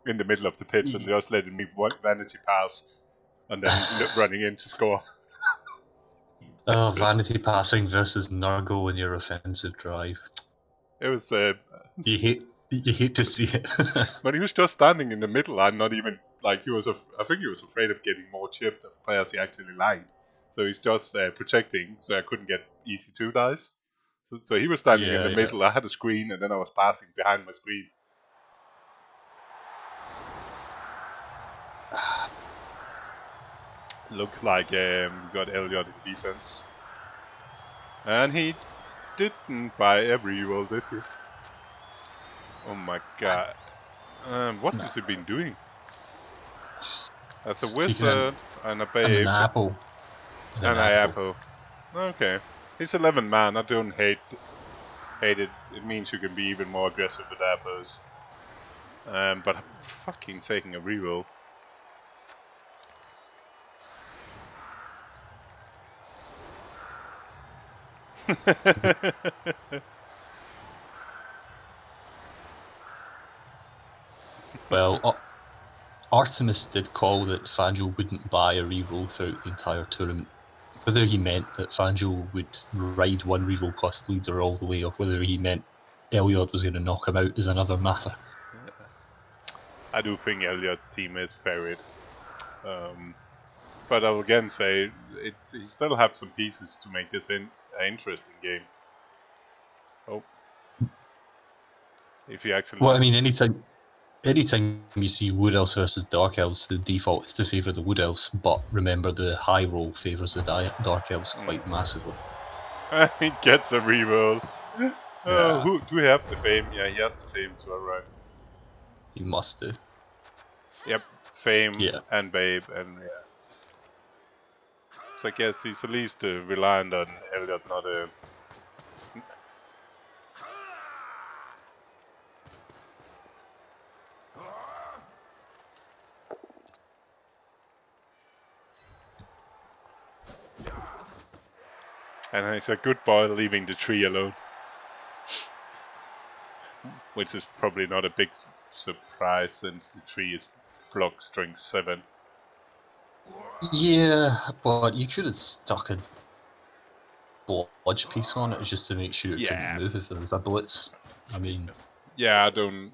in the middle of the pitch and just letting me vanity pass and then running in to score. Oh, vanity passing versus Nurgle when you're offensive drive. It was... You hate to see it. But he was just standing in the middle and not even... Like, he was... I think he was afraid of getting more chipped of players he actually liked. So he's just protecting, so I couldn't get easy 2 dice. So he was standing in the middle. I had a screen, and then I was passing behind my screen. Looks like we got Elyod in defense. And he didn't buy every roll, did he? Oh my god. What has he been doing? As a wizard and a babe. An apple. And an apple. Okay. He's 11 man. I don't hate it. It means you can be even more aggressive with apples. But I'm fucking taking a reroll. Well, Artemis did call that Fanjo wouldn't buy a reroll throughout the entire tournament. Whether he meant that Fanjo would ride one reroll cost leader all the way, or whether he meant Elyod was going to knock him out is another matter. I do think Elyod's team is varied. But I'll again say, he still have some pieces to make this an interesting game. Oh. If he actually... Well, I mean, anytime you see Wood Elves versus Dark Elves, the default is to favour the Wood Elves, but remember the high roll favours the Dark Elves quite massively. He gets a reroll. Who do we have the fame? Yeah, he has the fame, so alright. He must do. Yep, fame and babe, and yeah. So I guess he's at least reliant on Elyod, not a... And he's a good boy leaving the tree alone. Which is probably not a big surprise since the tree is block strength 7. Yeah, but you could have stuck a blodge piece on it just to make sure it couldn't move if there was a blitz. I mean... Yeah, I didn't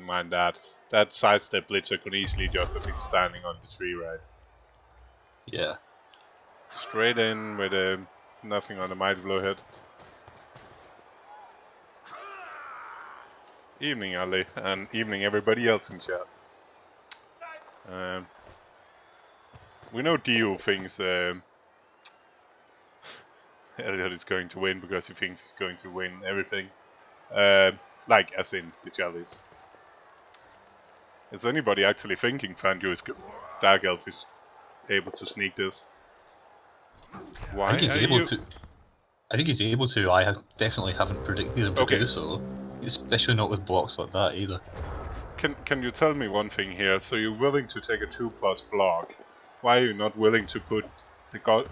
mind that. That sidestep blitzer could easily just have been standing on the tree, right? Yeah. Straight in with nothing on the Mighty Blow hit. Evening, Ali, and evening everybody else in chat. We know Dio thinks Elyod is going to win because he thinks he's going to win everything. Like, as in the jellies. Is anybody actually thinking Fanjo is Dark Elf is able to sneak this? Why? I think he's able to. I think he's able to. I definitely haven't predicted him to do so. Especially not with blocks like that either. Can you tell me one thing here? So you're willing to take a 2+ block. Why are you not willing to put the guard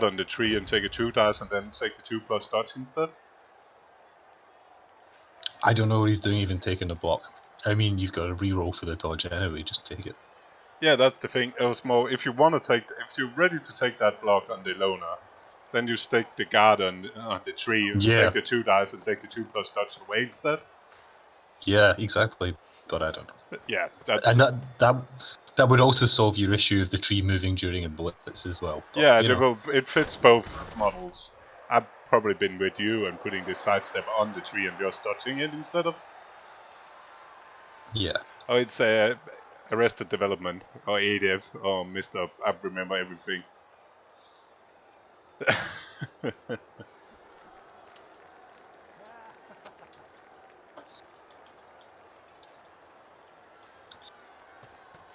on the tree and take a 2 dice and then take the 2+ dodge instead? I don't know what he's doing even taking the block. I mean, you've got a reroll for the dodge anyway, just take it. Yeah, that's the thing. It was more, if you're ready to take that block on the loner, then you stick the guard on the tree and take the 2 dice and take the 2+ dodge away instead. Yeah, exactly. But I don't know. Yeah, and that would also solve your issue of the tree moving during a blitz as well. But, yeah, it fits both models. I've probably been with you and putting this sidestep on the tree and just dodging it instead of. Yeah. Oh, it's Arrested Development or ADF or Mr. I remember everything.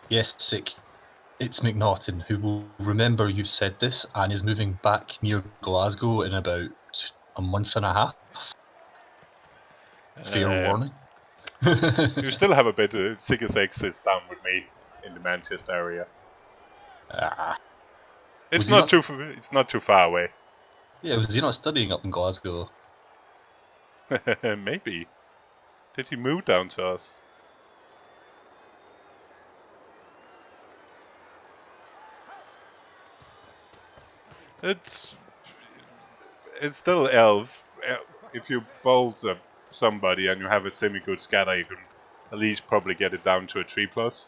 Yes, sick. It's McNaughton, who will remember you've said this and is moving back near Glasgow in about a month and a half. Fair warning. You still have a bit of Sigus Exis down with me in the Manchester area. It's not too far away. Yeah, was he not studying up in Glasgow? Maybe. Did he move down to us? It's still elf. If you bolt somebody and you have a semi-good scatter, you can at least probably get it down to a 3+.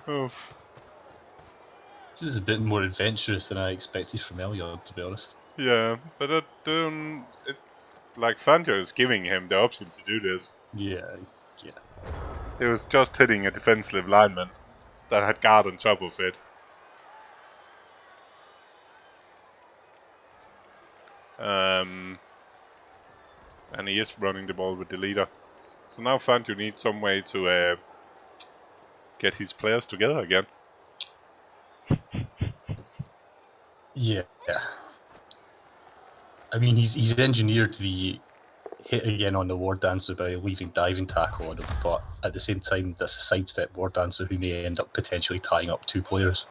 Oof. This is a bit more adventurous than I expected from Elyod, to be honest. Yeah, but it's like Fanjo is giving him the option to do this. Yeah. He was just hitting a defensive lineman that had guard on top of it. And he is running the ball with the leader. So now Fanjo needs some way to get his players together again. Yeah. I mean, he's engineered the hit again on the War Dancer by leaving diving tackle on him, but at the same time, that's a sidestep War Dancer who may end up potentially tying up 2 players.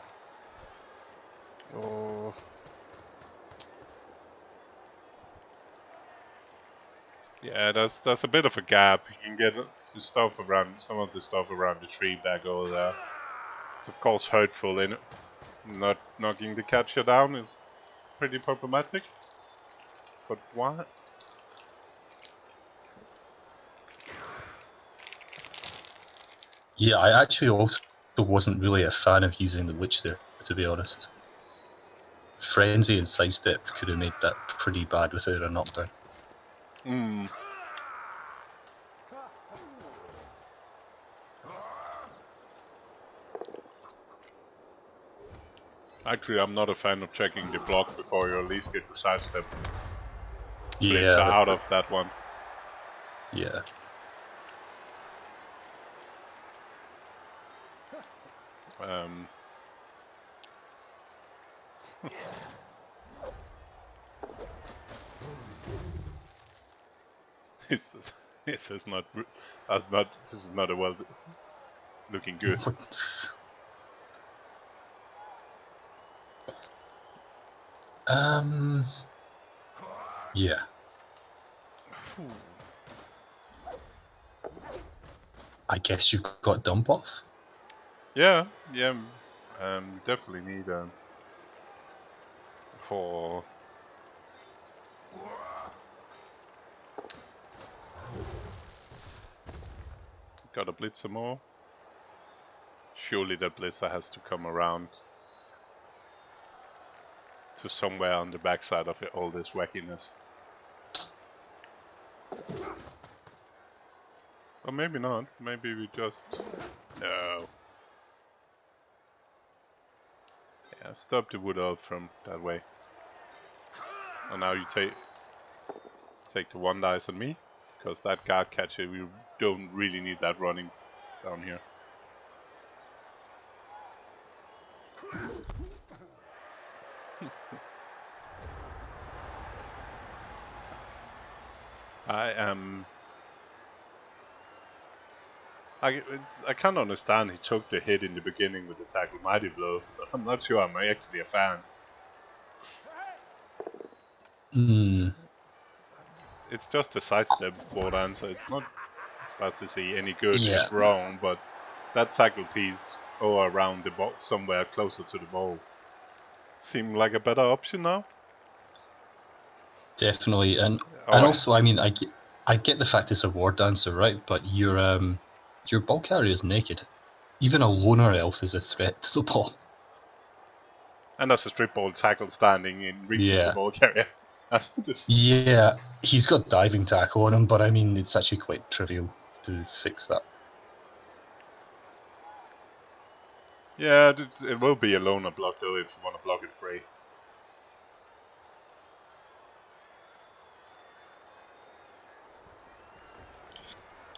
Oh. Yeah, that's a bit of a gap. You can get the stuff around, some of the stuff around the tree back over there. It's of course hurtful in it. Not knocking the catcher down is pretty problematic. But what? Yeah, I actually also wasn't really a fan of using the Witch there, to be honest. Frenzy and sidestep could have made that pretty bad without a knockdown. Actually, I'm not a fan of checking the block before you at least get your sidestep blitzer Yeah, out of that one. Yeah. This is not a well looking good. Yeah. I guess you've got dump off. Yeah. Definitely need for. Gotta blitz some more. Surely that blitzer has to come around to somewhere on the backside of all this wackiness. Or maybe not. Maybe we just... No. Yeah, stop the wood out from that way. And now you take the 1 dice on me, because that guard catcher, we don't really need that running down here. I can't understand he took the hit in the beginning with the tackle mighty blow, but I'm not sure I'm actually a fan. It's just a sidestep board answer. It's not about to say any good. Yeah. It's wrong, but that tackle piece or around the ball, somewhere closer to the ball, seem like a better option now. Definitely, and also, I mean, I get the fact it's a war dancer, right? But your ball carrier is naked. Even a loner elf is a threat to the ball. And that's a strip ball tackle standing in reach of the ball carrier. Yeah, he's got diving tackle on him, but I mean, it's actually quite trivial to fix that. Yeah, it will be a loner block though if you want to block it free.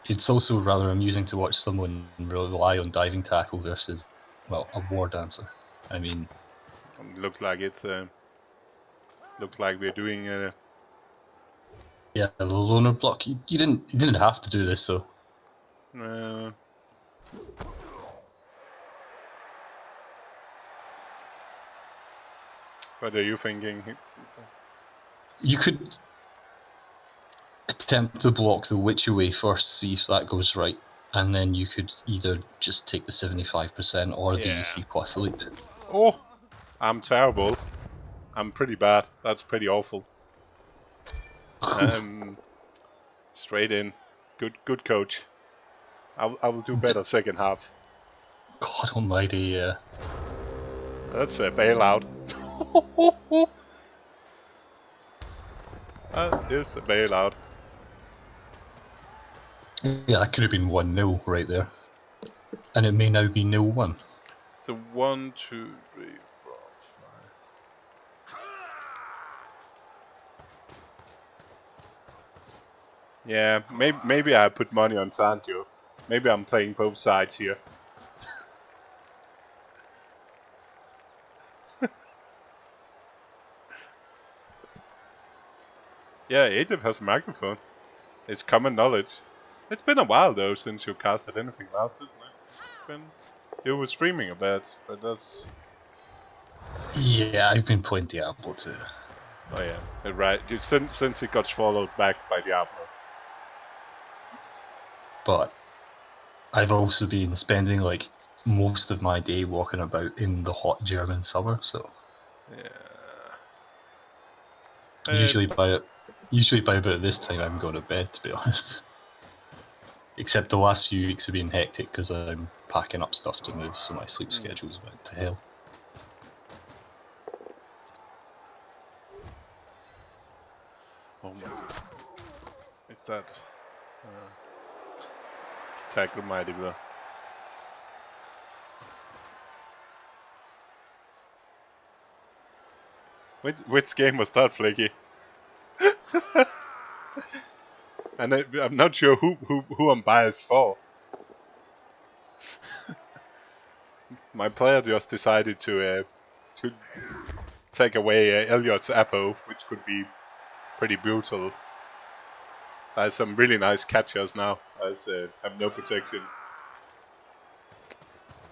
it's also rather amusing to watch someone rely on diving tackle versus, well, a war dancer. I mean, looks like it's looks like we're doing yeah, the loner block. You didn't have to do this though. What are you thinking? You could attempt to block the witch away first, see if that goes right, and then you could either just take the 75% or the 3+ leap. Oh, I'm terrible. I'm pretty bad. That's pretty awful. Straight in. Good coach. I will do better second half. God almighty, yeah. That's a bailout. That is a bailout. Yeah, that could have been 1-0 right there. And it may now be 0-1. So 1, 2, 3, 4, 5. Yeah, maybe I put money on Fanjo. Maybe I'm playing both sides here. Yeah, Adip has a microphone. It's common knowledge. It's been a while though since you casted anything last, isn't it? You were streaming a bit, but that's... Yeah, I've been playing Diablo too. Oh yeah, right. Since it got swallowed back by Diablo. But I've also been spending like most of my day walking about in the hot German summer, so yeah. Usually by about this time I'm going to bed, to be honest. Except the last few weeks have been hectic because I'm packing up stuff to move, so my sleep schedule's went to hell. Oh my god. Is that... tackle mighty blow. Which game was that, Flaky? And I'm not sure who I'm biased for. My player just decided to take away Elyod's apple, which could be pretty brutal. There's some really nice catchers now, as have no protection.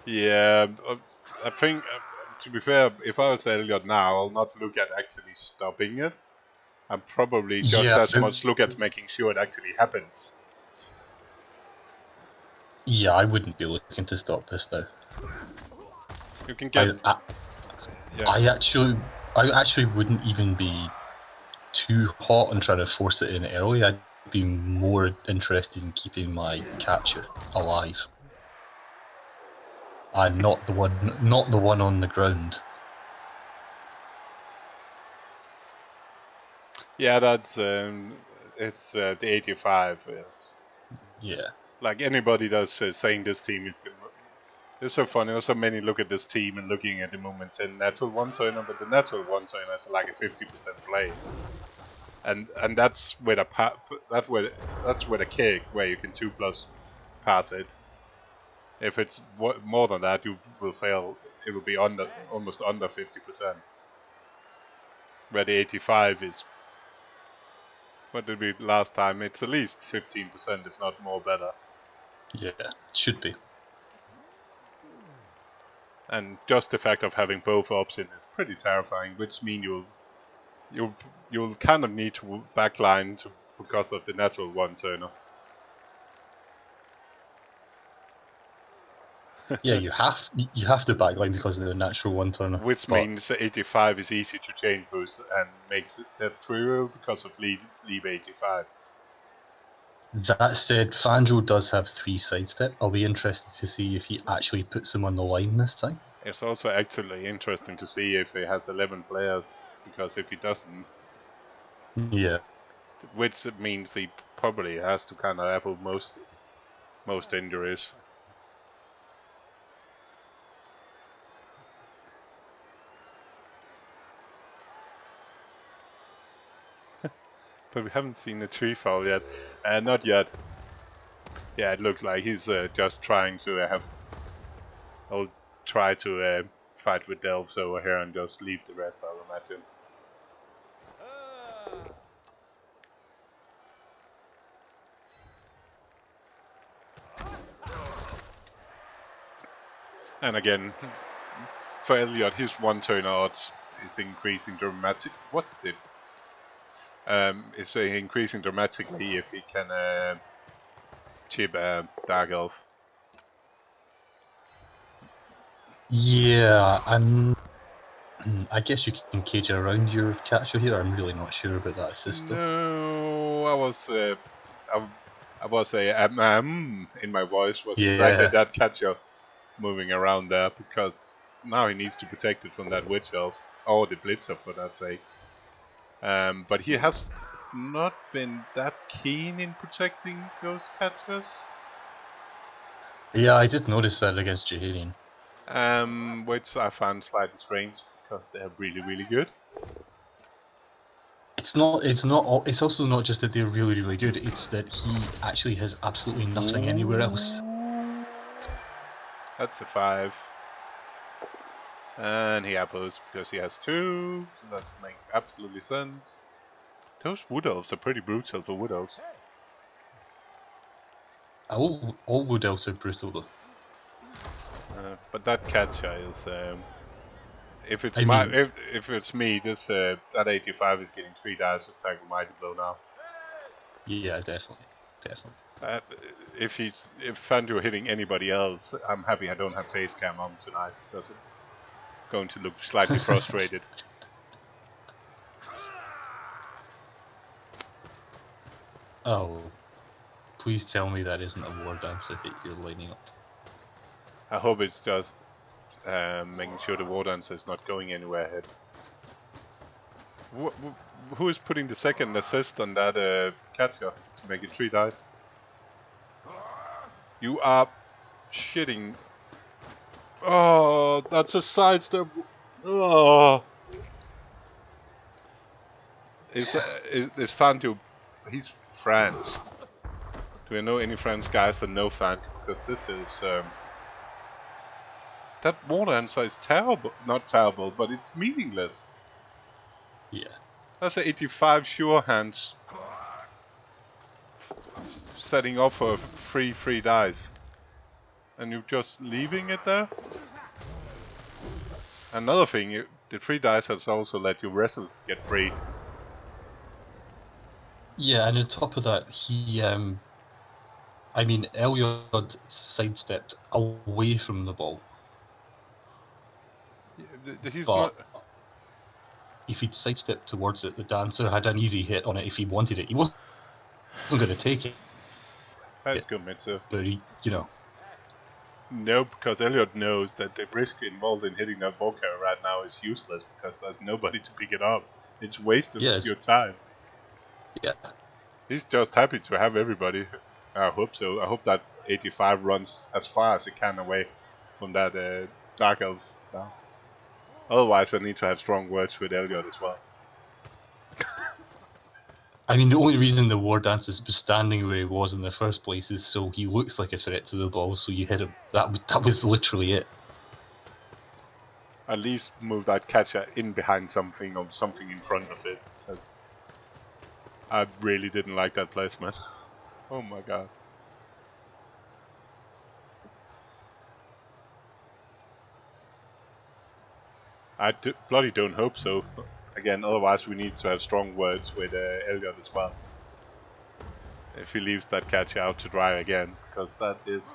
Yeah, I think, to be fair, if I was Elyod now, I'll not look at actually stopping it. I'll probably just as much look at making sure it actually happens. Yeah, I wouldn't be looking to stop this now. You can get... I actually wouldn't even be too hot on trying to force it in early. I'd be more interested in keeping my catcher alive. And not the one on the ground. Yeah, that's it's the 85. Yes. Yeah. Like anybody that's saying this team is the... It's so funny. There's so many look at this team and looking at the movements in natural one-turner, but the natural one-turner is like a 50% play, and that's with a that's with a kick where you can 2+ pass it. If it's more than that, you will fail. It will be almost under 50%. Where the 85 is... What did we last time? It's at least 15%, if not more, better. Yeah, should be. And just the fact of having both options is pretty terrifying, which means you'll kind of need to backline because of the natural one-turner. Yeah, you have to backline because of the natural one-turner. Which means 85 is easy to change boost and makes it trivial because of leave 85. That said, Fanjo does have 3 sidestep. I'll be interested to see if he actually puts him on the line this time. It's also actually interesting to see if he has 11 players, because if he doesn't, yeah, which means he probably has to kind of apple most injuries. But we haven't seen the tree fall yet. Not yet. Yeah, it looks like he's just trying to have. I'll try to fight with Delves over here and just leave the rest, I'll imagine. And again, for Elyod, his one turn odds is increasing dramatic. What did? It's increasing dramatically if he can chip Dark Elf. Yeah, I guess you can cage around your catcher here. I'm really not sure about that assist. No, I was in my voice was exactly Yeah. that catcher moving around there, because now he needs to protect it from that Witch Elf, or the Blitzer for that sake. But he has not been that keen in protecting those catchers. Yeah, I did notice that against Jaharian. Which I found slightly strange, because they're really, really good. It's not. It's also not just that they're really, really good. It's that he actually has absolutely nothing anywhere else. That's a 5. And he apples because he has 2, so that makes absolutely sense. Those Wood Elves are pretty brutal for Wood Elves. All Wood Elves are brutal though. But that catcher is, if it's if it's me, this that 85 is getting 3 dice with Tackle Mighty Blow now. Yeah, definitely. If Fanjo hitting anybody else, I'm happy I don't have face cam on tonight, because it's going to look slightly frustrated. Oh, please tell me that isn't a war dancer hit you're lining up. I hope it's just making sure the war dancer is not going anywhere ahead. Who is putting the second assist on that catcher to make it 3 dice? You are shitting. Oh, that's a sidestep. Oh. Is Fanjo? He's French. Do I know any French guys that know Fanjo? Because this is that war dancer is terrible. Not terrible, but it's meaningless. Yeah. That's an 85 sure hands setting off for 3 dice, and you're just leaving it there. Another thing, the 3 dice has also let you wrestle get free. Yeah, and on top of that, he, Elyod sidestepped away from the ball. He's but not. If he'd sidestepped towards it, the dancer had an easy hit on it if he wanted it. He wasn't going to take it. That's good, Mitsu. But he, you know. No, because Elyod knows that the risk involved in hitting that ball carrier right now is useless, because there's nobody to pick it up. It's wasted your time. Yeah. He's just happy to have everybody. I hope so. I hope that 85 runs as far as it can away from that Dark Elf now. Otherwise, I need to have strong words with Elyod as well. I mean, the only reason the war dancer was standing where he was in the first place is so he looks like a threat to the ball, so you hit him. That was literally it. At least move that catcher in behind something or something in front of it, because I really didn't like that placement. Oh my god. I bloody don't hope so. Again, otherwise we need to have strong words with Elyod as well. If he leaves that catcher out to dry again, because that is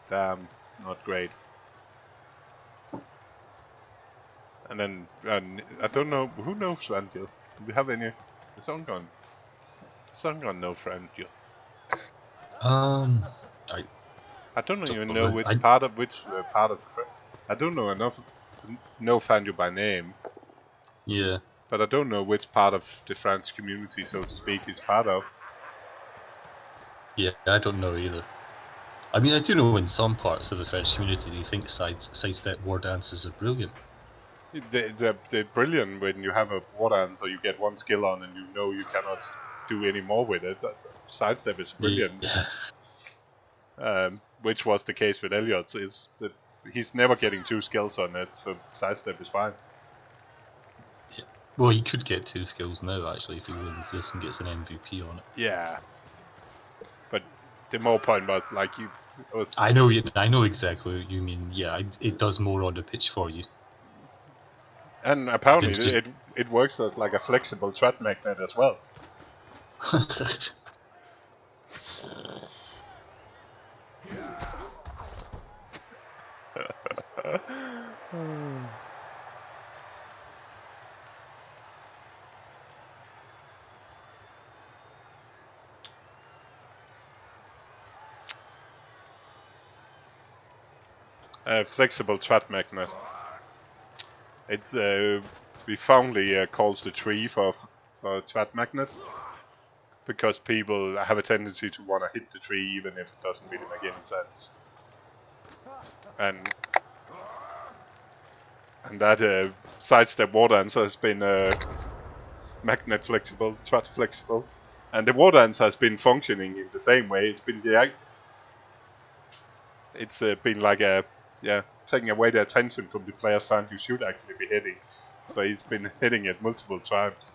damn not great. And then I don't know who knows Fanjo. Do we have any? Is Ongon? Does Ongon know Fanjo? I don't even know which part of the. I don't know enough to know Fanjo by name. Yeah. But I don't know which part of the French community, so to speak, he's part of. Yeah, I don't know either. I mean, I do know in some parts of the French community they think sidestep war dancers are brilliant. They're brilliant when you have a war dance, or you get one skill on and you know you cannot do any more with it. Sidestep is brilliant. Yeah. which was the case with Elyod. So it's that he's never getting 2 skills on it, so sidestep is fine. Yeah. Well, he could get 2 skills now, actually, if he wins this and gets an MVP on it. Yeah. But the more point was, like, I know exactly what you mean. Yeah, it does more on the pitch for you. And apparently it works as like a flexible threat magnet as well. Flexible threat magnet. It's we fondly calls the tree for threat magnet because people have a tendency to want to hit the tree even if it doesn't really make any sense. And that sidestep war dancer has been magnet flexible, threat flexible, and the war dance has been functioning in the same way. It's been been like taking away the attention from the player's fan who should actually be hitting. So he's been hitting it multiple times.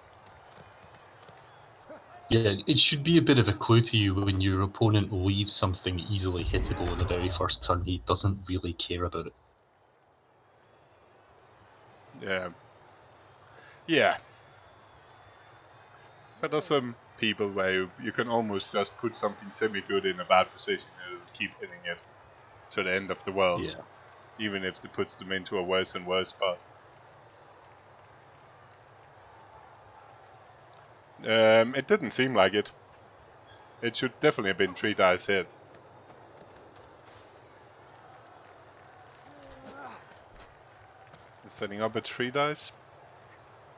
Yeah, it should be a bit of a clue to you when your opponent leaves something easily hittable in the very first turn. He doesn't really care about it. Yeah. Yeah. But there's some people where you can almost just put something semi-good in a bad position and it'll keep hitting it to the end of the world. Yeah. Even if it puts them into a worse and worse spot. It didn't seem like it. It should definitely have been 3 dice hit. Setting up a 3 dice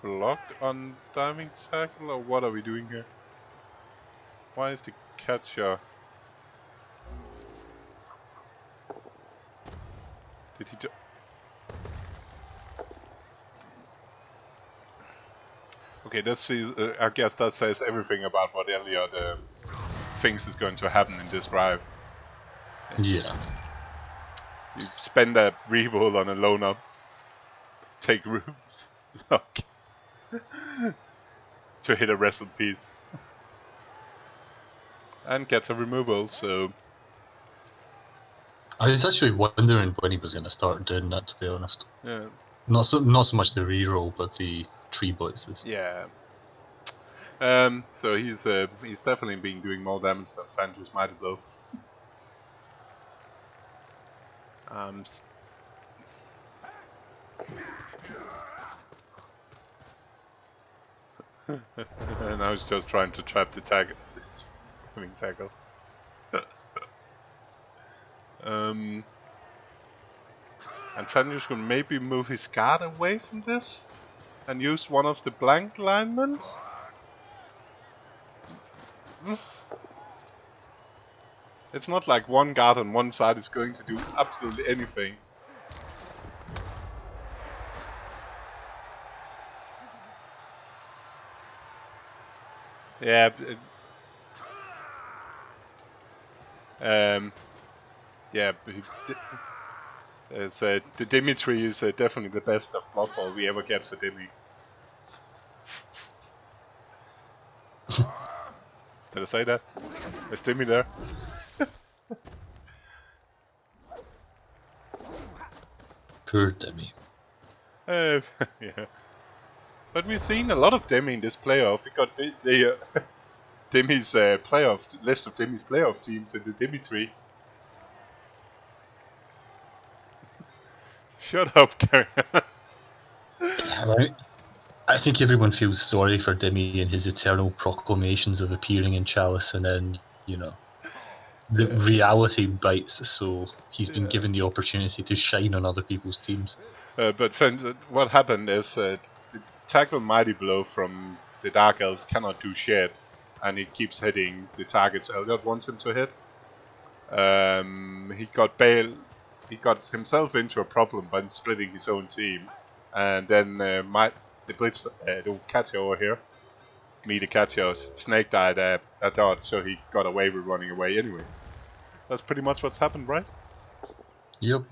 block on diving tackle, or what are we doing here? Why is the catcher? Did he do? Okay, I guess that says everything about what Elyod thinks is going to happen in this drive. Yeah. You spend a reroll on a loan up, take rooms, look, to hit a wrestle piece, and get a removal. So I was actually wondering when he was going to start doing that, to be honest. yeah. Not so much the reroll, but the tree blitzes. Yeah. So he's definitely been doing more damage than Fanjo's Mighty Blow. And I was just trying to trap the tackle. This coming tackle. And Fanjo's gonna maybe move his guard away from this and use one of the blank linements. It's not like one guard on one side is going to do absolutely anything. Yeah, yeah, the Dimitri is definitely the best of Blood Bowl we ever get for Dimi. Did I say that? Is Dimi there? Poor Demi. Yeah. But we've seen a lot of Demi in this playoff. We got the Demi's playoff list of Demi's playoff teams in the Dimitri. Shut up, Karen. I think everyone feels sorry for Demi and his eternal proclamations of appearing in Chalice, and then, the reality bites, so he's been given the opportunity to shine on other people's teams. But what happened is the tackle Mighty Blow from the Dark Elf cannot do shit, and he keeps hitting the targets Elyod wants him to hit. He got himself into a problem by splitting his own team, and then the Blitz, the catcher over here, the catcher, snake died at dodge, so he got away with running away anyway. That's pretty much what's happened, right? Yep.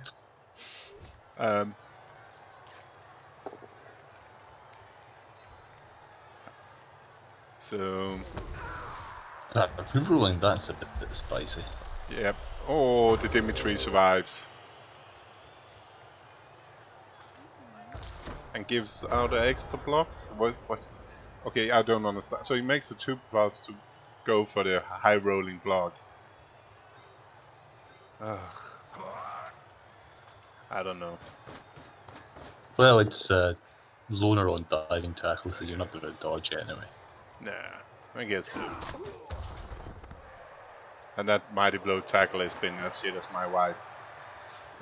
So, Rerolling, that's a bit spicy. yep. Oh, the Dimitri survives. And gives out an extra block? What's... Okay, I don't understand. So he makes a 2+ to go for the high rolling block. Ugh. I don't know. Well, it's loner on diving tackle, so you're not going to dodge anyway. Nah, I guess so. And that mighty blow tackle has been as shit as my wife.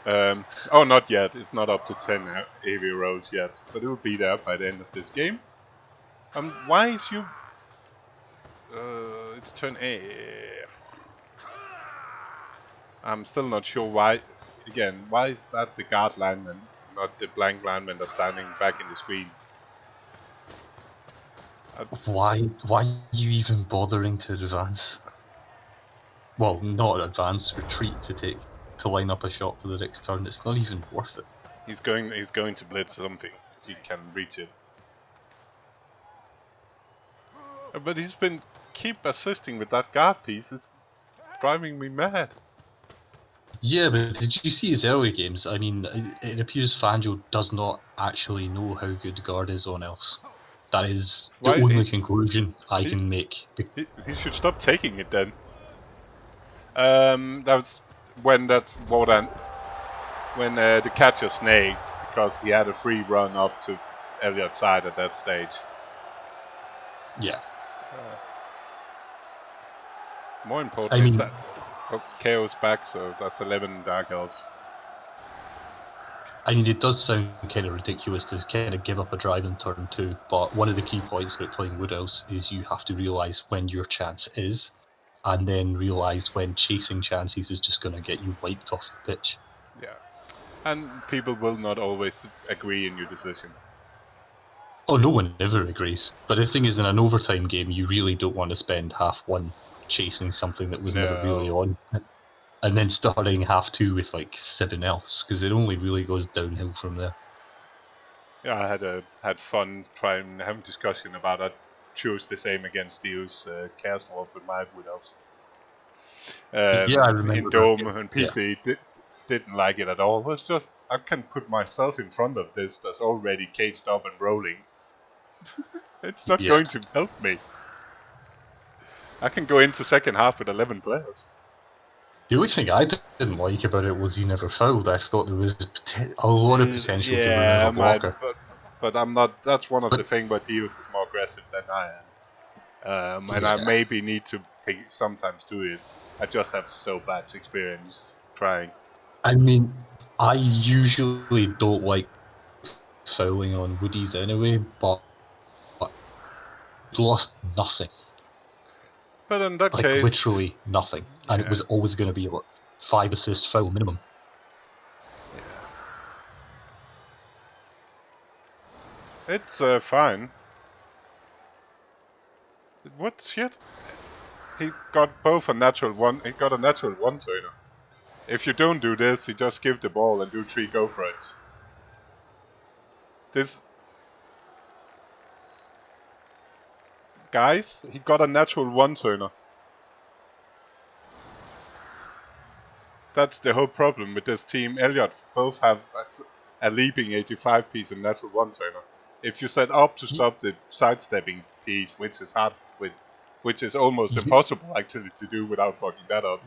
Oh, not yet. It's not up to 10 AV rows yet, but it will be there by the end of this game. Why is you... it's turn A. I'm still not sure why. Again, why is that the guard lineman, not the blank lineman that's standing back in the screen? Why are you even bothering to advance? Well, not advance, retreat to line up a shot for the next turn. It's not even worth it. He's going to blitz something. He can reach it. But he's been keep assisting with that guard piece. It's driving me mad. Yeah, but did you see his early games? I mean, it appears Fanjo does not actually know how good guard is on elves. That is the only conclusion I can make. He should stop taking it then. That was when when the catcher snaked because he had a free run up to Elyod's side at that stage. Yeah. More important is that KO's back, so that's 11 Dark Elves. I mean, it does sound kind of ridiculous to kind of give up a drive in turn 2, but one of the key points about playing Wood Elves is you have to realise when your chance is, and then realise when chasing chances is just going to get you wiped off the pitch. Yeah. And people will not always agree in your decision. Oh, no one ever agrees. But the thing is, in an overtime game, you really don't want to spend half one chasing something that was never really on, and then starting half two with like 7 else, because it only really goes downhill from there. Yeah, I had fun trying having discussion about it. Chose the same against Steel's Chaos Dwarf with my Wood Elves. Yeah, I remember. In Dome and PC didn't like it at all. It's just I can put myself in front of this that's already caged up and rolling. It's not going to help me. I can go into second half with 11 players. The only thing I didn't like about it was he never fouled. I thought there was a lot of potential to remove a blocker. But I'm not. That's one of the things. But Dios is more aggressive than I am, and I maybe need to sometimes do it. I just have so bad experience trying. I mean, I usually don't like fouling on Woodies anyway, but lost nothing. But in that case, literally nothing, and it was always going to be what 5 assist foul minimum. Yeah. It's fine. What shit? He got both a natural one. He got a natural one-turner. If you don't do this, you just give the ball and do 3 go for it. This... Guys, he got a natural one-turner. That's the whole problem with this team. Elyod both have a leaping 85 piece and natural one-turner. If you set up to stop the sidestepping piece, which is hard which is almost impossible actually to do without fucking that up.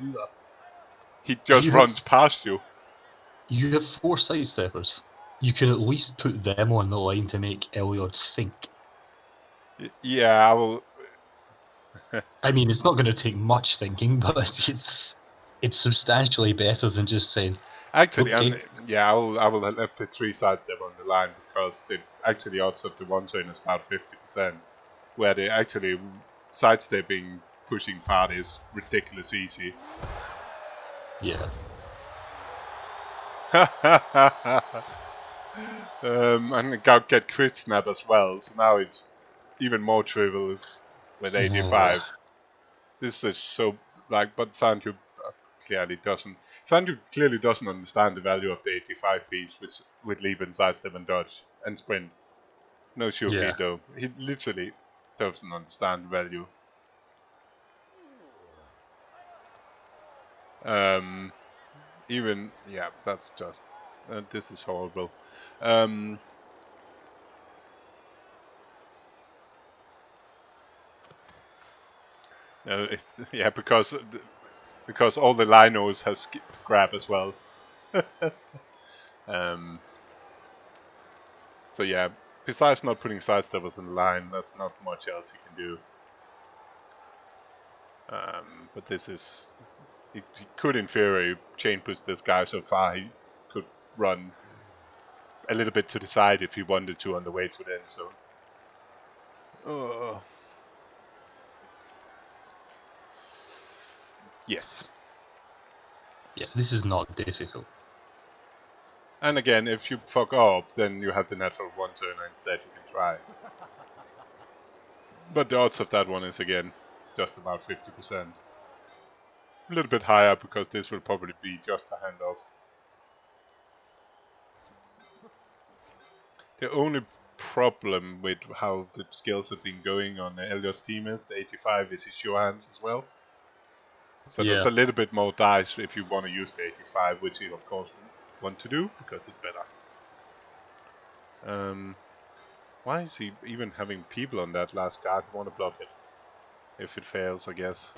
He just runs past you. You have 4 sidesteppers. You can at least put them on the line to make Elyod think. Yeah, I will. I mean, it's not going to take much thinking, but it's substantially better than just saying. Actually, okay. I will have the 3 sidestep on the line because the actually odds of the one turn is about 50%, where the actually sidestepping pushing part is ridiculous easy. Yeah. And get crit snap as well, so now it's even more trivial with 85. This is so but Fanjo, clearly doesn't understand the value of the 85 piece, which with leap and sidestep and dodge and sprint. No sure feet though. He literally doesn't understand the value. That's just this is horrible. No, it's because all the linos has grab as well. So yeah, besides not putting sidesteppers in the line, there's not much else he can do. But this is... He could, in theory, chain push this guy so far he could run a little bit to the side if he wanted to on the way to the end zone. Yes. Yeah, this is not difficult. And again, if you fuck up, then you have the natural one turner instead you can try. But the odds of that one is again just about 50%. A little bit higher because this will probably be just a handoff. The only problem with how the skills have been going on Elyod's team is the 85 is his sure hands as well. So there's a little bit more dice if you want to use the 85, which you of course want to do because it's better. Why is he even having people on that last guard? Want to block it if it fails, I guess.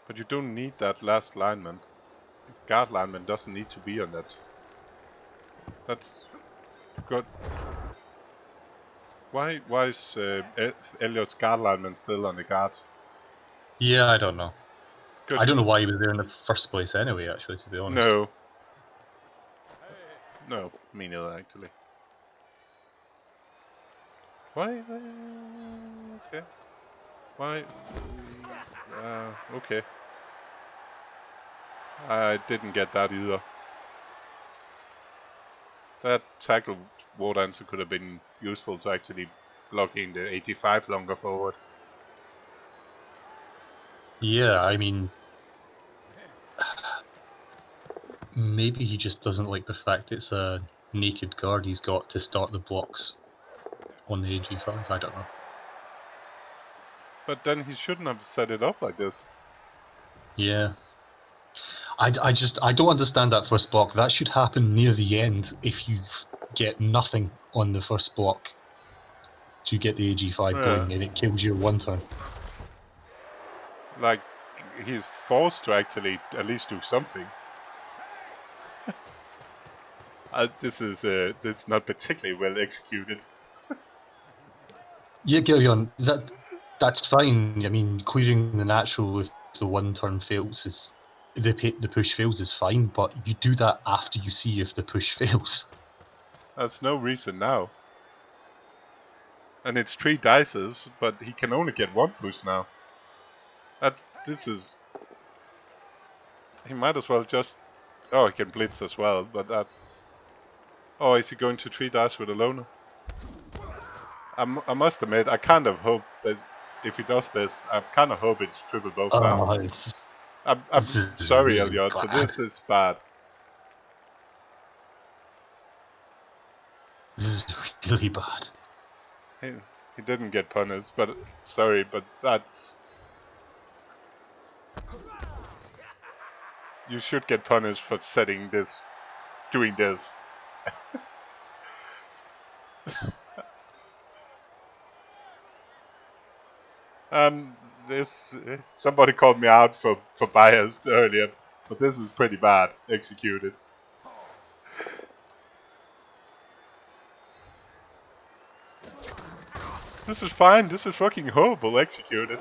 But you don't need that last lineman. Guard lineman doesn't need to be on that. That's good. Why is Elyod's guard lineman still on the guard? Yeah, I don't know. I don't know why he was there in the first place anyway, actually, to be honest. No, me neither, actually. Why? Okay. Why? Okay. I didn't get that either. That tackle ward answer could have been useful to actually blocking the 85 longer forward. Yeah, I mean... Maybe he just doesn't like the fact it's a naked guard he's got to start the blocks on the AG5, I don't know. But then he shouldn't have set it up like this. Yeah. I don't understand that first block. That should happen near the end if you get nothing on the first block to get the AG5 going and it kills your one turn. Like, he's forced to actually at least do something. This is not particularly well executed. Yeah, carry on. That's fine. I mean, clearing the natural if the one turn fails is the push fails is fine, but you do that after you see if the push fails. There's no reason now. And it's 3 dices, but he can only get 1 push now. He might as well just... Oh, he can blitz as well, but that's... Oh, is he going to 3 dice with a loner? I must admit, I kind of hope that if he does this, I kind of hope it's triple both down. I'm sorry, really Elyod, but this is bad. This is really bad. He didn't get punished, but sorry, but that's... You should get punished for setting this, doing this. Somebody called me out for bias earlier, but this is pretty bad executed. This is fine, this is fucking horrible executed.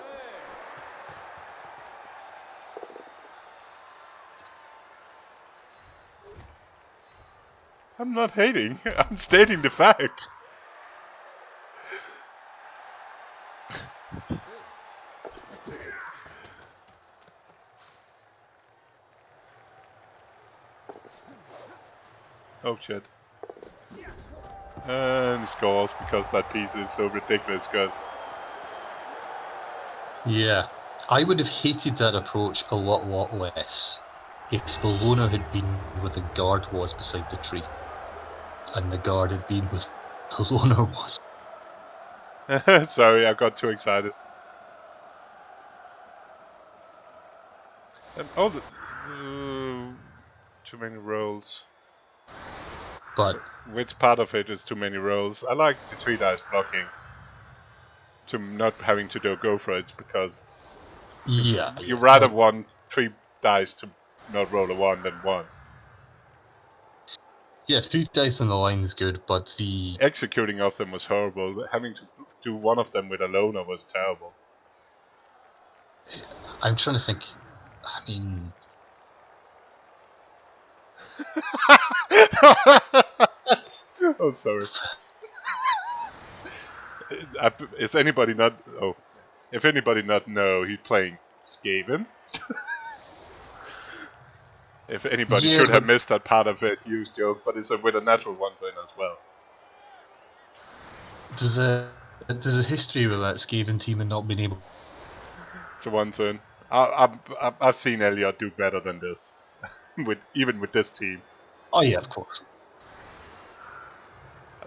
I'm not hating, I'm stating the fact. Oh shit. And he scores because that piece is so ridiculous good. Yeah. I would have hated that approach a lot less if the loner had been where the guard was beside the tree, and the guard had been where the loner was. Sorry, I got too excited. Oh, too many rolls. But Which part of it is too many rolls? I like the 3 dice blocking. To not having to go for it because you rather want 3 dice to not roll a 1 than 1. Yeah, 3 dice on the line is good, but the executing of them was horrible. Having to do one of them with a loner was terrible. I'm trying to think. I mean, oh, sorry. Is anybody not? Oh, if anybody not know, he's playing Skaven. If anybody should have missed that part of it, use joke, but it's with a natural 1 turn as well. There's a history with that Skaven team and not being able. It's a 1 turn. I've seen Elyod do better than this, even with this team. Oh yeah, of course.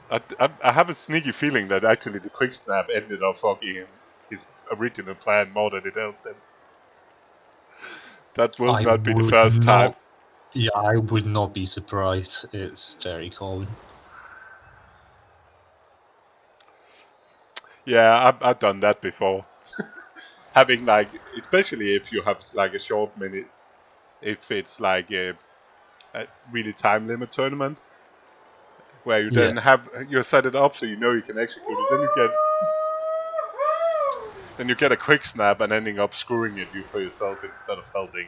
I have a sneaky feeling that actually the quick snap ended up fucking his original plan more than it helped him. That will not be the first time. Yeah, I would not be surprised. It's very common. Yeah, I've done that before. Having like, especially if you have like a short minute, if it's like a really time limit tournament, where you then you set it up so you know you can execute it, then you get a quick snap and ending up screwing it for yourself instead of helping.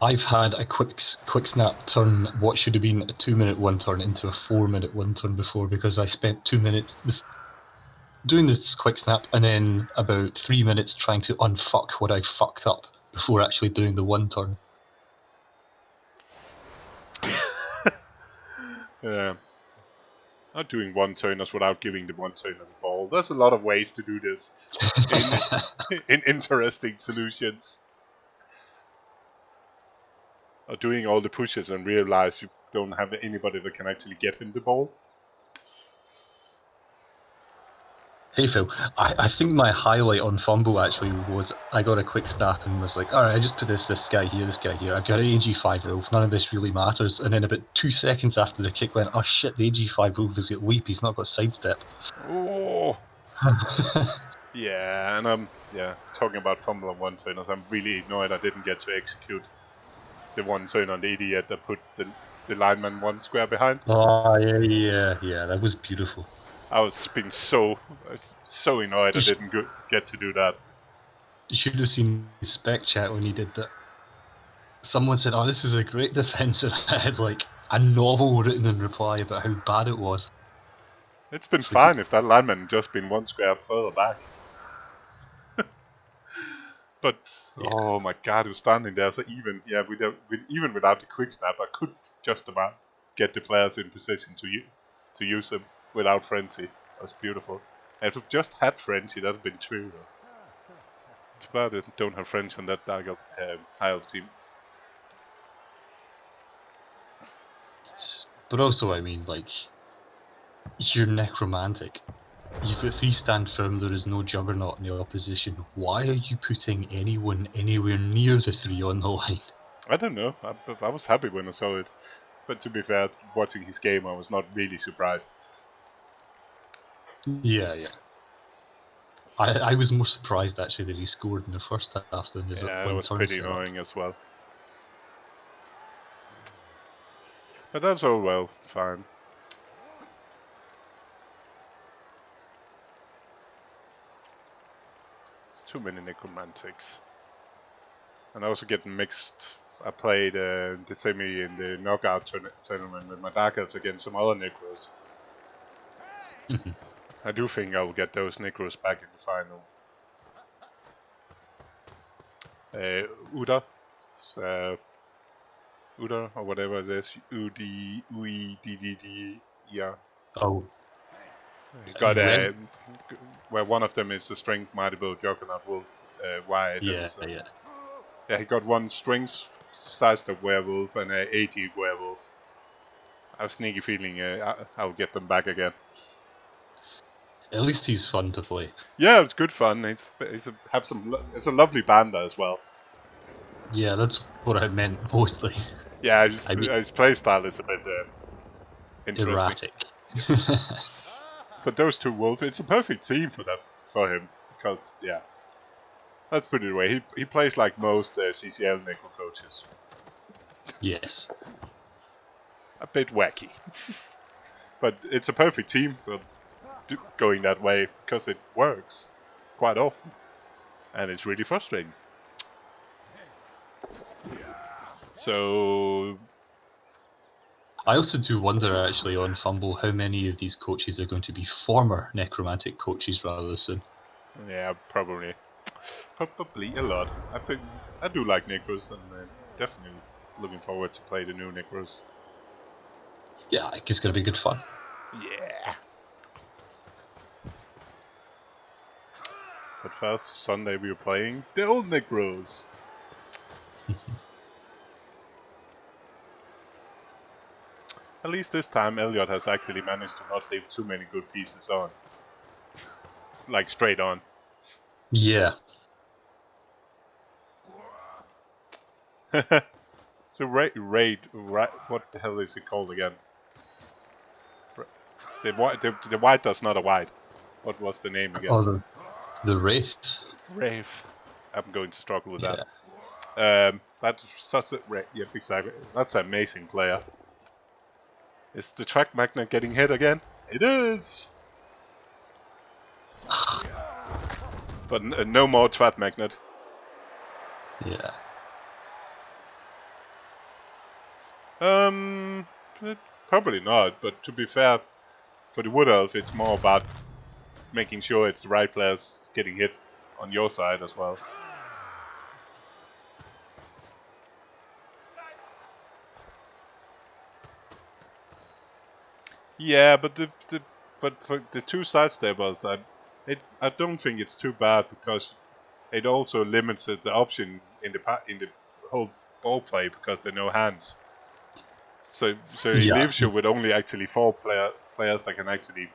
I've had a quick snap turn what should have been a 2-minute 1 turn into a 4-minute 1 turn before, because I spent 2 minutes doing this quick snap and then about 3 minutes trying to unfuck what I fucked up before actually doing the 1 turn. Yeah. Not doing 1 turners without giving the 1 turner the ball. There's a lot of ways to do this in interesting solutions. Or doing all the pushes and realize you don't have anybody that can actually get him the ball. Hey Phil, I think my highlight on Fumble actually was I got a quick snap and was like, alright, I just put this guy here, I've got an AG5 Wolf, none of this really matters. And then about 2 seconds after the kick went, oh shit, the AG5 Wolf has got leap, he's not got sidestep. Oh. Yeah, and talking about Fumble on 1 turners, I'm really annoyed I didn't get to execute the 1 turn on the idiot that put the lineman 1 square behind. Oh yeah, that was beautiful. I was being so annoyed I didn't get to do that. You should have seen the spec chat when he did that. Someone said, oh, this is a great defense, and I had like a novel written in reply about how bad it was. It's been fine if that lineman had just been 1 square further back. But oh my god, he was standing there, so even without the quick snap, I could just about get the players in position to use them without frenzy. That was beautiful. And if we just had frenzy, that'd have been true. It's bad I don't have frenzy on that Dark Elf High Elf team. But also, I mean, like, you're necromantic. You've got 3 stand firm, there is no juggernaut in the opposition. Why are you putting anyone anywhere near the 3 on the line? I don't know. I was happy when I saw it. But to be fair, watching his game, I was not really surprised. Yeah. I was more surprised actually that he scored in the first half than his it was pretty annoying as well. But that's all well, fine. It's too many necromantics. And I also get mixed. I played the semi in the knockout tournament with my Dark Elves against some other necros. I do think I will get those necros back in the final. Uda, or whatever it is, UEDDD, yeah. Oh. He's got where one of them is the strength multiple Juggernaut Wolf, wide. Yeah, And yeah. yeah, he got one string-sized werewolf and a 80 werewolf. I have a sneaky feeling I'll get them back again. At least he's fun to play. Yeah, it's good fun. It's a lovely banda as well. Yeah, that's what I meant mostly. Yeah, I mean, his playstyle is a bit interesting. erratic. Yes. But those two wolves, it's a perfect team for him because yeah, let's put it away. He plays like most CCL Necro coaches. Yes. A bit wacky, but it's a perfect team for going that way because it works quite often, and it's really frustrating. So I also do wonder, actually, on Fumble, how many of these coaches are going to be former necromantic coaches rather soon. yeah, probably a lot. I do like Necros, and definitely looking forward to play the new Necros. Yeah, it's going to be good fun. Yeah. But first, Sunday we were playing the old Necros. At least this time, Elyod has actually managed to not leave too many good pieces on. Like, straight on. Yeah. So raid, what the hell is it called again? The white that's not a white. What was the name again? Oh, the Wraith. Rave. I'm going to struggle with Yeah. that. That's such a yeah, exactly. That's an amazing player. Is the track magnet getting hit again? It is. But no more track magnet. Yeah. Probably not. But to be fair, for the Wood Elf, it's more about making sure it's the right players getting hit on your side as well. Yeah, but for the two sidesteppers, I don't think it's too bad because it also limits the option in the whole ball play because there are no hands. So it Yeah. leaves you with only actually four players that can actually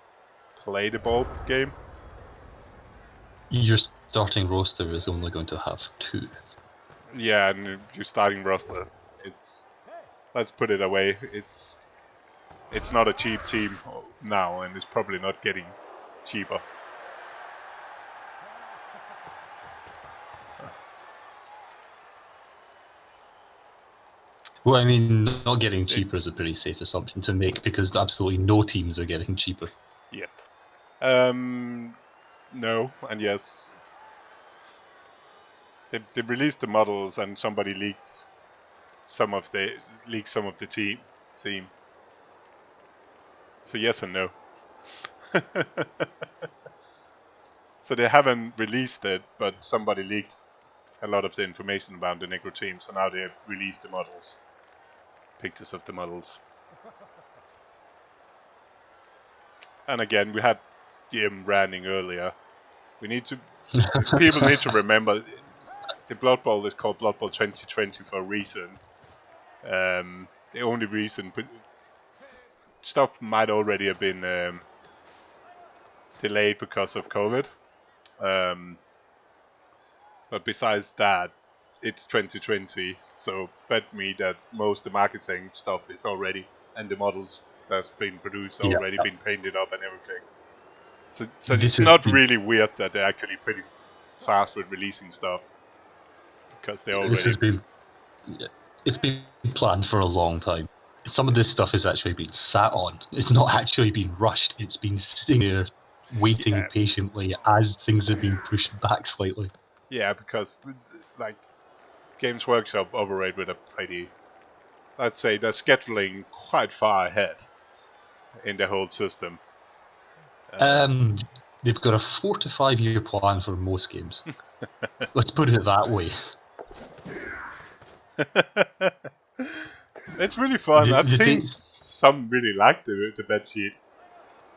play the ball game. Your starting roster is only going to have 2. Yeah, and your starting roster, let's put it away. It's not a cheap team now, and it's probably not getting cheaper. Well, I mean, not getting cheaper is a pretty safe assumption to make because absolutely no teams are getting cheaper. Yep. No, and yes. They released the models, and somebody leaked some of the team. So yes and no. So they haven't released it, but somebody leaked a lot of the information about the Necro team. So now they released the models, pictures of the models. And again, we had Jim ranting earlier. We need to. People need to remember the Blood Bowl is called Blood Bowl 2020 for a reason. The only reason stuff might already have been delayed because of COVID. But besides that, it's 2020, so bet me that most of the marketing stuff is already, and the models that's been produced already been painted up and everything. So it's not really weird that they're actually pretty fast with releasing stuff because they already. It's been planned for a long time. Some of this stuff has actually been sat on. It's not actually been rushed. It's been sitting there waiting patiently as things have been pushed back slightly. Yeah, because like Games Workshop operate with a pretty, let's say, they're scheduling quite far ahead in the whole system. They've got a 4 to 5 year plan for most games. Let's put it that way. It's really fun. I've seen some really like the bed sheet.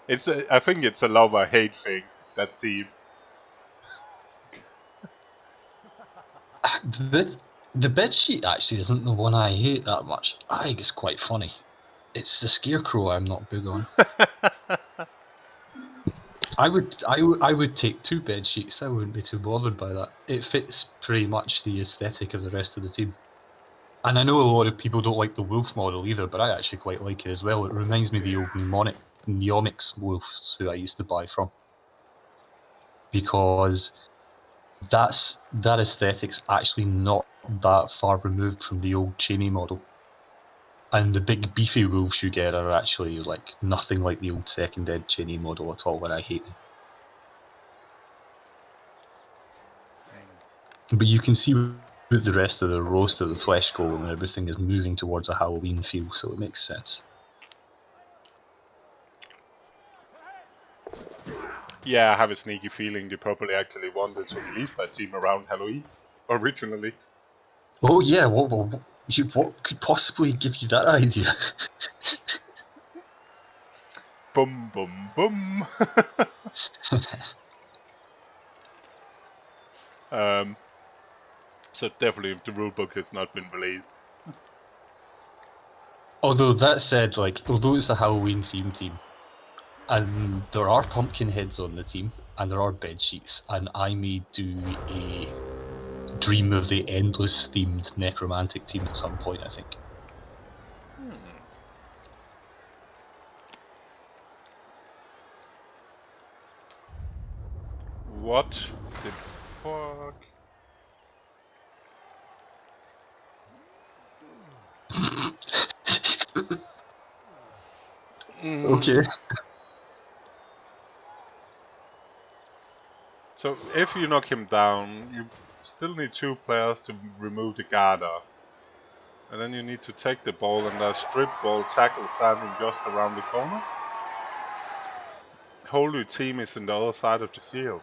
I think it's a love or hate thing, that team. The bed sheet actually isn't the one I hate that much. I think it's quite funny. It's the scarecrow I'm not big on. I would take 2 bed sheets. I wouldn't be too bothered by that. It fits pretty much the aesthetic of the rest of the team. And I know a lot of people don't like the wolf model either, but I actually quite like it as well. It reminds me of the old Neomix wolves who I used to buy from. Because that aesthetic's actually not that far removed from the old chainy model. And the big beefy wolves you get are actually like nothing like the old second ed chainy model at all, and I hate them. But you can see with the rest of the roast of the flesh golem and everything is moving towards a Halloween feel, so it makes sense. Yeah, I have a sneaky feeling they probably actually wanted to release that team around Halloween originally. Oh yeah, what could possibly give you that idea? Boom, boom, boom. So definitely the rulebook has not been released. Although that said, like, although it's a Halloween themed team, and there are pumpkin heads on the team, and there are bed sheets, and I may do a Dream of the Endless themed necromantic team at some point, I think. What the fuck? Okay. So if you knock him down, you still need 2 players to remove the Garda. And then you need to take the ball, and there's strip ball tackle standing just around the corner. Whole your team is on the other side of the field.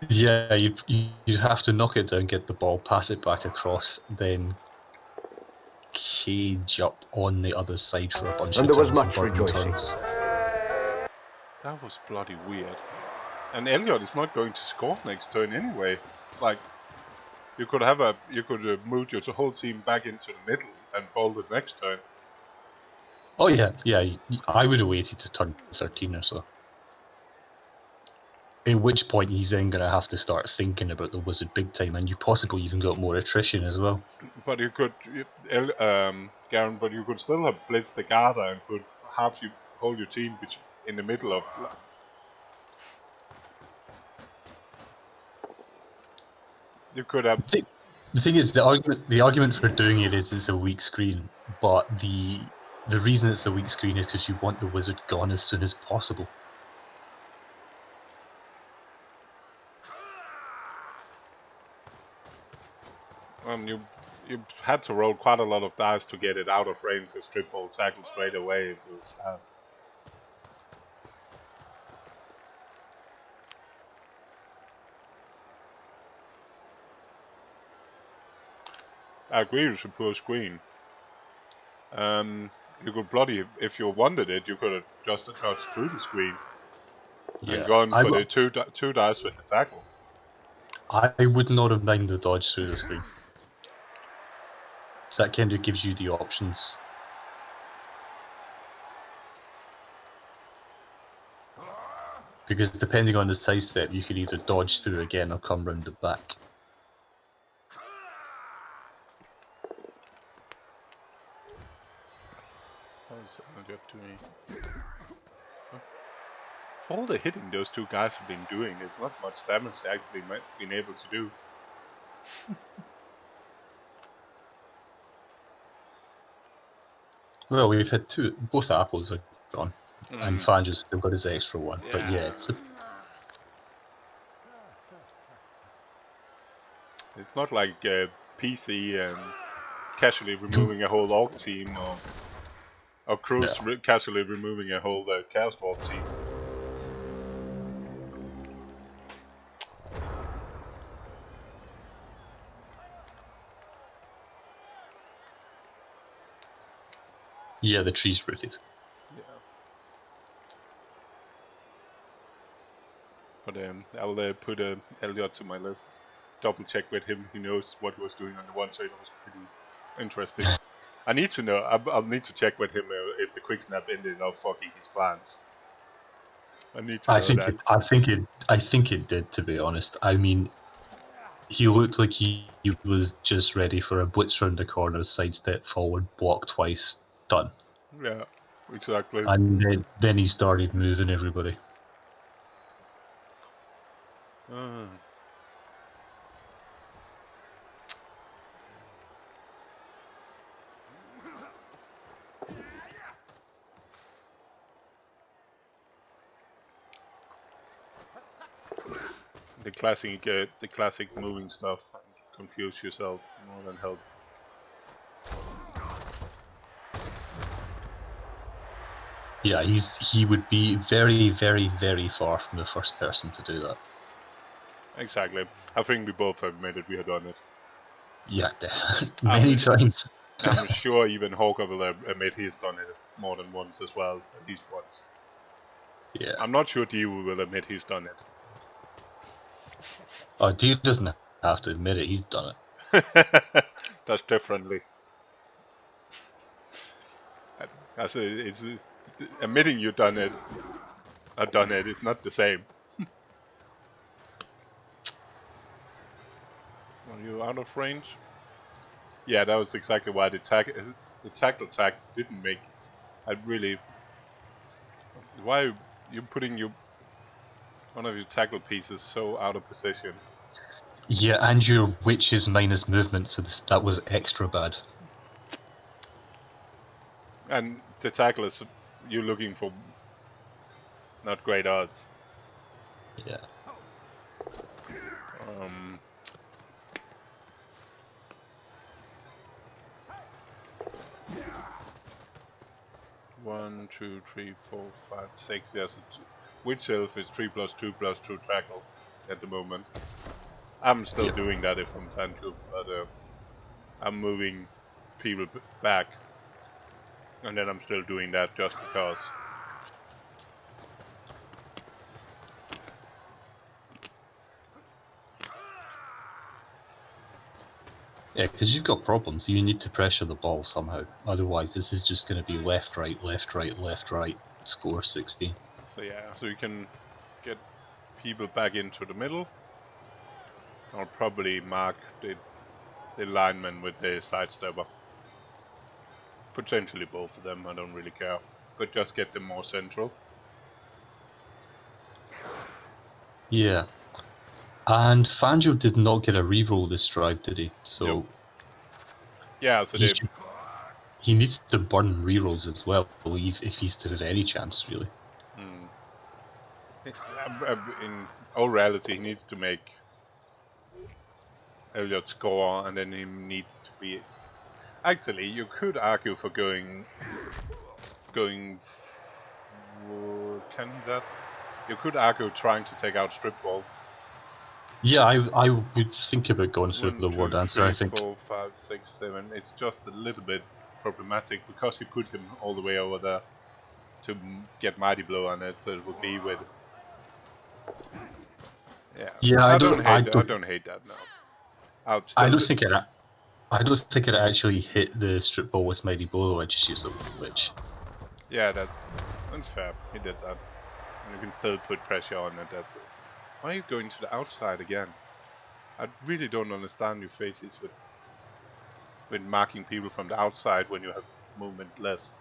Yeah, you have to knock it down, get the ball, pass it back across, then cage up on the other side for a bunch of And there was turns and much burn rejoicing. turns. That was bloody weird. And Elyod is not going to score next turn anyway. Like, you could move your whole team back into the middle and bolt it next turn. Oh yeah, I would have waited to turn 13 or so. At which point he's then going to have to start thinking about the wizard big time, and you possibly even got more attrition as well. But you could, Garen, but you could still have blitzed the Garda and could have you hold your team in the middle of. You could have. The thing is, the argument for doing it is it's a weak screen, but the reason it's a weak screen is because you want the wizard gone as soon as possible. You had to roll quite a lot of dice to get it out of range for strip ball tackle straight away. It was bad. I agree with the poor screen. You could bloody, if you wanted it, you could have just dodged through the screen and gone for the two dice with the tackle. I would not have minded the dodge through the screen. That kind of gives you the options. Because depending on the sidestep, you could either dodge through again or come round the back. How's Elyod doing? For all the hitting those 2 guys have been doing, it's not much damage they actually been able to do. Well, we've had both apples are gone, and Fanjo's still got his extra one. Yeah. But yeah, it's not like PC and casually removing a whole Orc team, or Cruz casually removing a whole Chaos Dwarf team. Yeah, the tree's rooted. Yeah. But I'll put Elyod to my list. double check with him. He knows what he was doing on the one side. It was pretty interesting. I need to know. I'll need to check with him if the quick snap ended up fucking his plans. I need to know that. I think it did. To be honest, I mean, he looked like he was just ready for a blitz round the corner, sidestep forward, block twice, done. Yeah, exactly. And then he started moving everybody. The classic moving stuff. Confuse yourself more than help. Yeah, he would be very, very, very far from the first person to do that. Exactly. I think we both have admitted we have done it. Yeah, many times. I'm sure even Hawker will admit he's done it more than once as well, at least once. Yeah. I'm not sure Dio will admit he's done it. Oh, Dio doesn't have to admit it, he's done it. That's differently. It's admitting you've done it. I've done it. It's not the same. Are you out of range? Yeah, that was exactly why the tackle attack didn't make. I really. Why are you putting one of your tackle pieces so out of position? Yeah, and your witch's minus movement, so that was extra bad. And the tackle is you're looking for not great odds. Yeah. One, two, three, 4, 5, 6. Yes, witch elf is 3+2+2 tackle at the moment. I'm still doing that if I'm Fanjo, but I'm moving people back, and then I'm still doing that just because. Yeah, because you've got problems. You need to pressure the ball somehow. Otherwise, this is just going to be left, right, left, right, left, right. Score 60. So yeah, so you can get people back into the middle. I'll probably mark the lineman with the sidestepper. Potentially both of them, I don't really care. But just get them more central. Yeah. And Fanjo did not get a reroll this drive, did he? So Yep. Yeah, so he needs to burn rerolls as well, I believe, if he's to have any chance, really. In all reality, he needs to make Elyod score, and then he needs to be. Actually, you could argue for going. Can he that? You could argue trying to take out strip ball. Yeah, I would think about going for the word answer. I think 4, 5, 6, 7. It's just a little bit problematic because he put him all the way over there to get mighty blow on it, so it would be with. Yeah, I don't hate that now. I don't think it actually hit the strip ball with mighty blow. I just used a witch. Yeah, that's fair. He did that, and you can still put pressure on it. That's it. Why are you going to the outside again? I really don't understand your faces with marking people from the outside when you have movement less.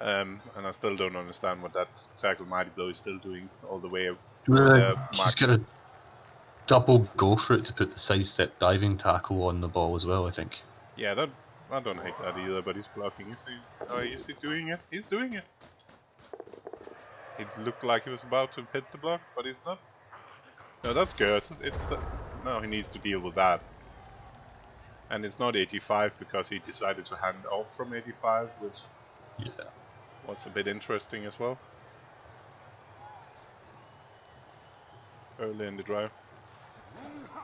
And I still don't understand what that tackle mighty blow is still doing all the way. He's got to double go for it to put the sidestep diving tackle on the ball as well, I think. Yeah, I don't hate that either, but he's blocking. Is he doing it? He's doing it. It looked like he was about to hit the block, but he's not. No, that's good. Now he needs to deal with that. And it's not 85 because he decided to hand off from 85, which was a bit interesting as well. Early in the drive.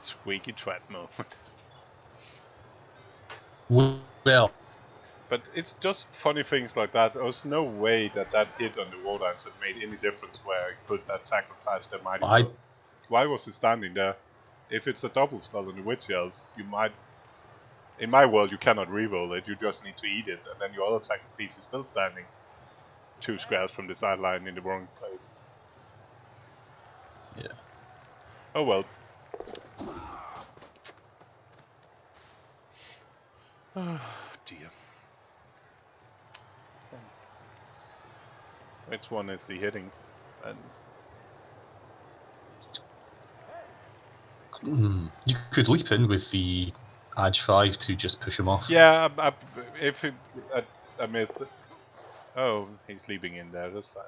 Squeaky trap moment. Well, But it's just funny things like that. There was no way that that hit on the wall lines had made any difference where I put that tackle slash the mighty blow. Why was he standing there? If it's a double skull on the witch elf, you might. In my world, you cannot reroll it. You just need to eat it, and then your other tackle piece is still standing 2 squares from the sideline in the wrong place. Yeah. Oh well. Oh dear. Which one is he hitting? And You could leap in with the Edge 5 to just push him off. yeah, I missed it. Oh, he's leaping in there. That's fine.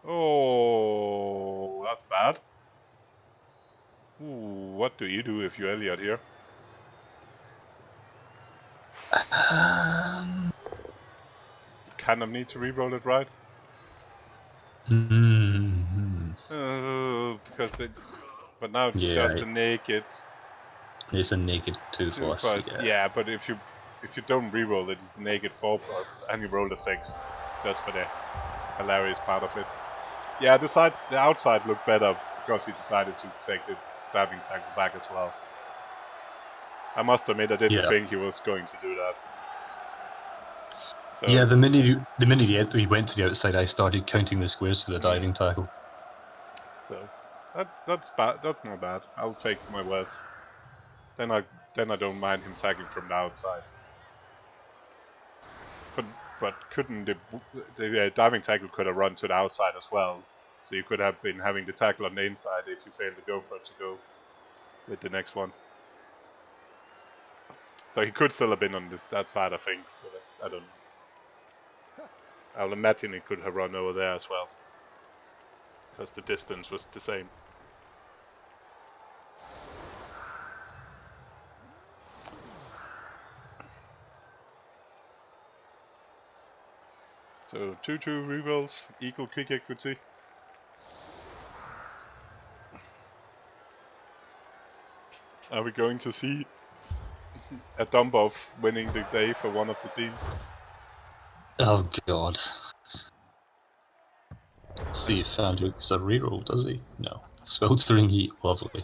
Oh, that's bad. Ooh, what do you do if you're Elyod here? Kind of need to reroll it, right? Because it. But now it's just a naked. It's a naked 2 plus. Yeah, but if you don't reroll it, it's a naked 4+, and you roll a 6, just for the hilarious part of it. Yeah, the outside looked better because he decided to take the diving tackle back as well. I must admit, I didn't think he was going to do that. So, yeah, the minute he went to the outside, I started counting the squares for the diving tackle. So that's bad. That's not bad. I'll take my worth. Then I don't mind him tagging from the outside. But couldn't the diving tackle could have run to the outside as well? So you could have been having the tackle on the inside if you failed to go for it to go with the next one. So he could still have been on that side, I think. But I don't know. I'll imagine he could have run over there as well, because the distance was the same. So 2-2 rerolls, equal kick equity. Are we going to see a dump off winning the day for one of the teams? Oh god. Let's see if Fanjo gets a reroll, does he? No. Sweltering Heat, lovely.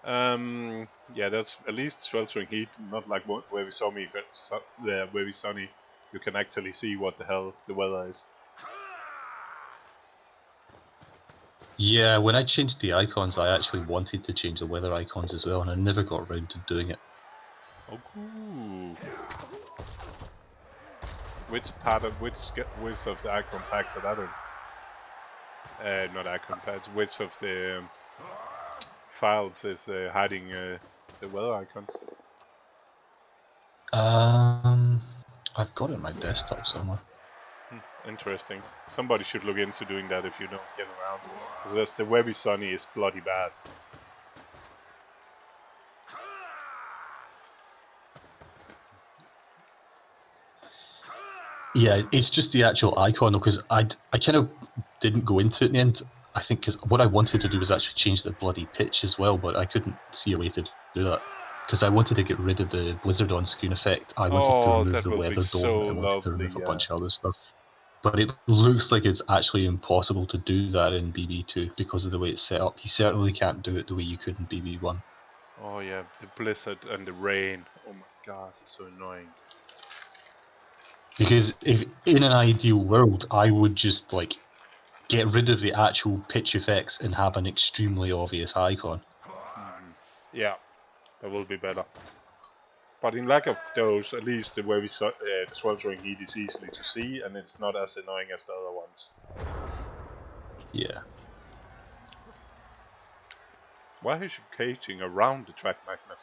Yeah, that's at least sweltering heat, not like where we saw me, where we sunny. You can actually see what the hell the weather is. Yeah, when I changed the icons, I actually wanted to change the weather icons as well, and I never got around to doing it. Oh, cool. Which of the icon packs are that in? Not icon packs. Which of the files is hiding the weather icons? I've got it on my desktop somewhere. Interesting. Somebody should look into doing that if you don't get around. Because the Webby Sunny is bloody bad. Yeah, it's just the actual icon, because I kind of didn't go into it in the end. I think because what I wanted to do was actually change the bloody pitch as well, but I couldn't see a way to do that. Because I wanted to get rid of the Blizzard on screen effect. I wanted to remove the weather dome. I wanted to remove a bunch of other stuff. But it looks like it's actually impossible to do that in BB2 because of the way it's set up. You certainly can't do it the way you could in BB1. Oh yeah, the blizzard and the rain. Oh my god, it's so annoying. Because if in an ideal world, I would just like get rid of the actual pitch effects and have an extremely obvious icon. Yeah, that will be better. But in lack of those, at least the sweltering heat is easily to see, and it's not as annoying as the other ones. Yeah. Why is she caging around the track magnet?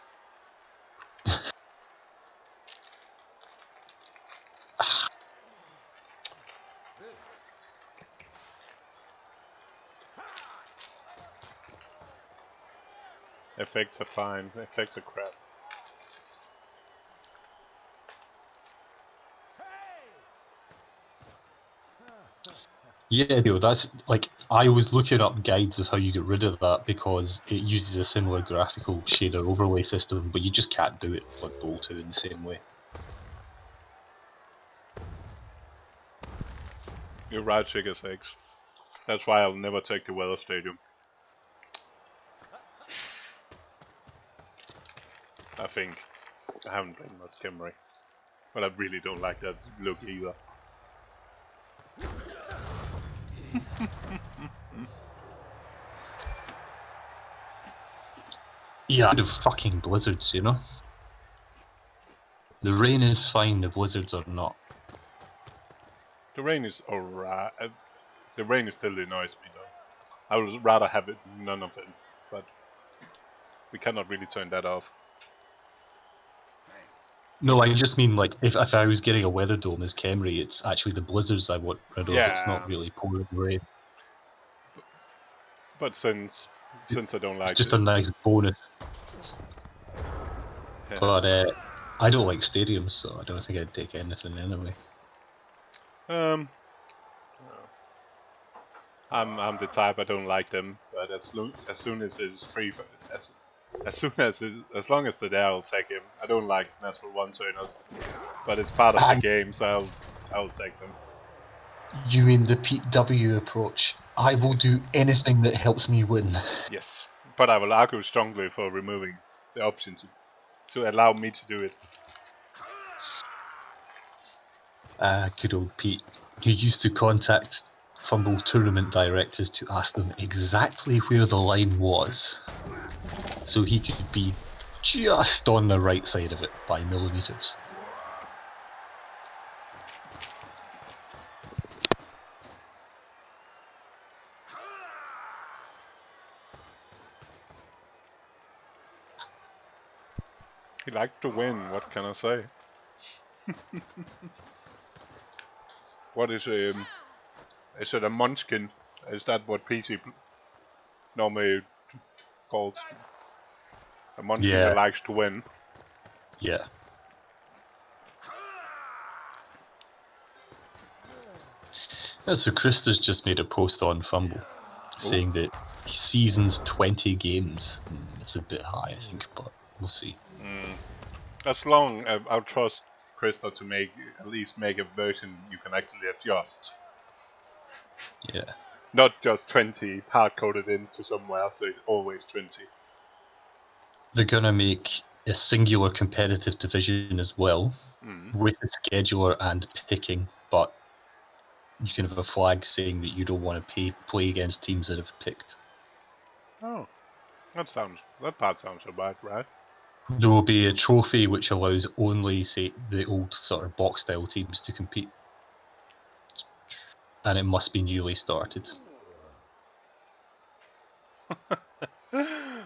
Effects are fine, effects are crap. Yeah, no, that's like I was looking up guides of how you get rid of that because it uses a similar graphical shader overlay system, but you just can't do it Blood Bowl 2 in the same way. You're right, Chica 6. That's why I'll never take the Weather Stadium. I think. I haven't played much Kimmery. But I really don't like that look either. Yeah, the fucking blizzards, you know? The rain is fine, the blizzards are not. The rain is alright. The rain still annoys me though. I would rather have it none of it, but we cannot really turn that off. No, I just mean like if I was getting a weather dome as Kemri, it's actually the blizzards I want rid of. It's not Yeah, really pouring rain. but since I don't It's like just it, a nice bonus. yeah. But I don't like stadiums, so I don't think I'd take anything anyway. I'm the type I don't like them, but as soon as it's free, as long as they're there, I'll take him. I don't like natural one turners, but it's part of the game, so I'll take them. You mean the Pete W approach? I will do anything that helps me win. Yes, but I will argue strongly for removing the option to allow me to do it. Good old Pete. He used to contact Fumble tournament directors to ask them exactly where the line was, so he could be just on the right side of it by millimeters. He liked to win, what can I say? What is it a munchkin? Is that what PC normally calls a munchkin that likes to win? Yeah. Yeah, so Krista's just made a post on Fumble saying that he seasons 20 games. It's a bit high, I think, but we'll see. As long as I'll trust Krista to at least make a version you can actually adjust. Yeah. Not just 20 hard-coded into somewhere, so it's always 20. They're going to make a singular competitive division as well, with a scheduler and picking, but you can have a flag saying that you don't want to play against teams that have picked. Oh, that part sounds about right. There will be a trophy which allows only, say, the old sort of box-style teams to compete. And it must be newly started.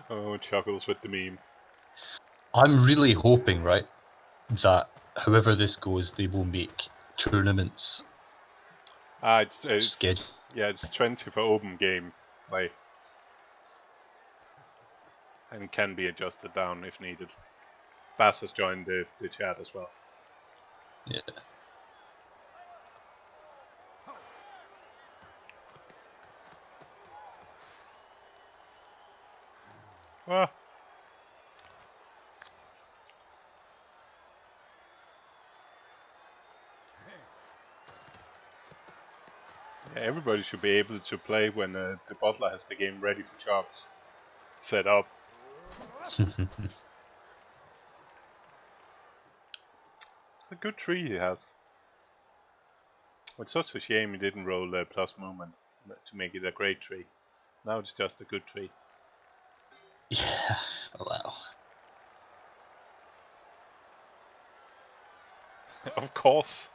Oh, chuckles with the meme. I'm really hoping, right, that however this goes, they will make tournaments scheduled. Yeah, it's 20 for open game play. And can be adjusted down if needed. Bass has joined the chat as well. Yeah. Ah. Yeah, everybody should be able to play when the butler has the game ready for chops set up. A good tree he has. It's such a shame he didn't roll the plus movement to make it a great tree. Now it's just a good tree. Yeah, wow. Of course.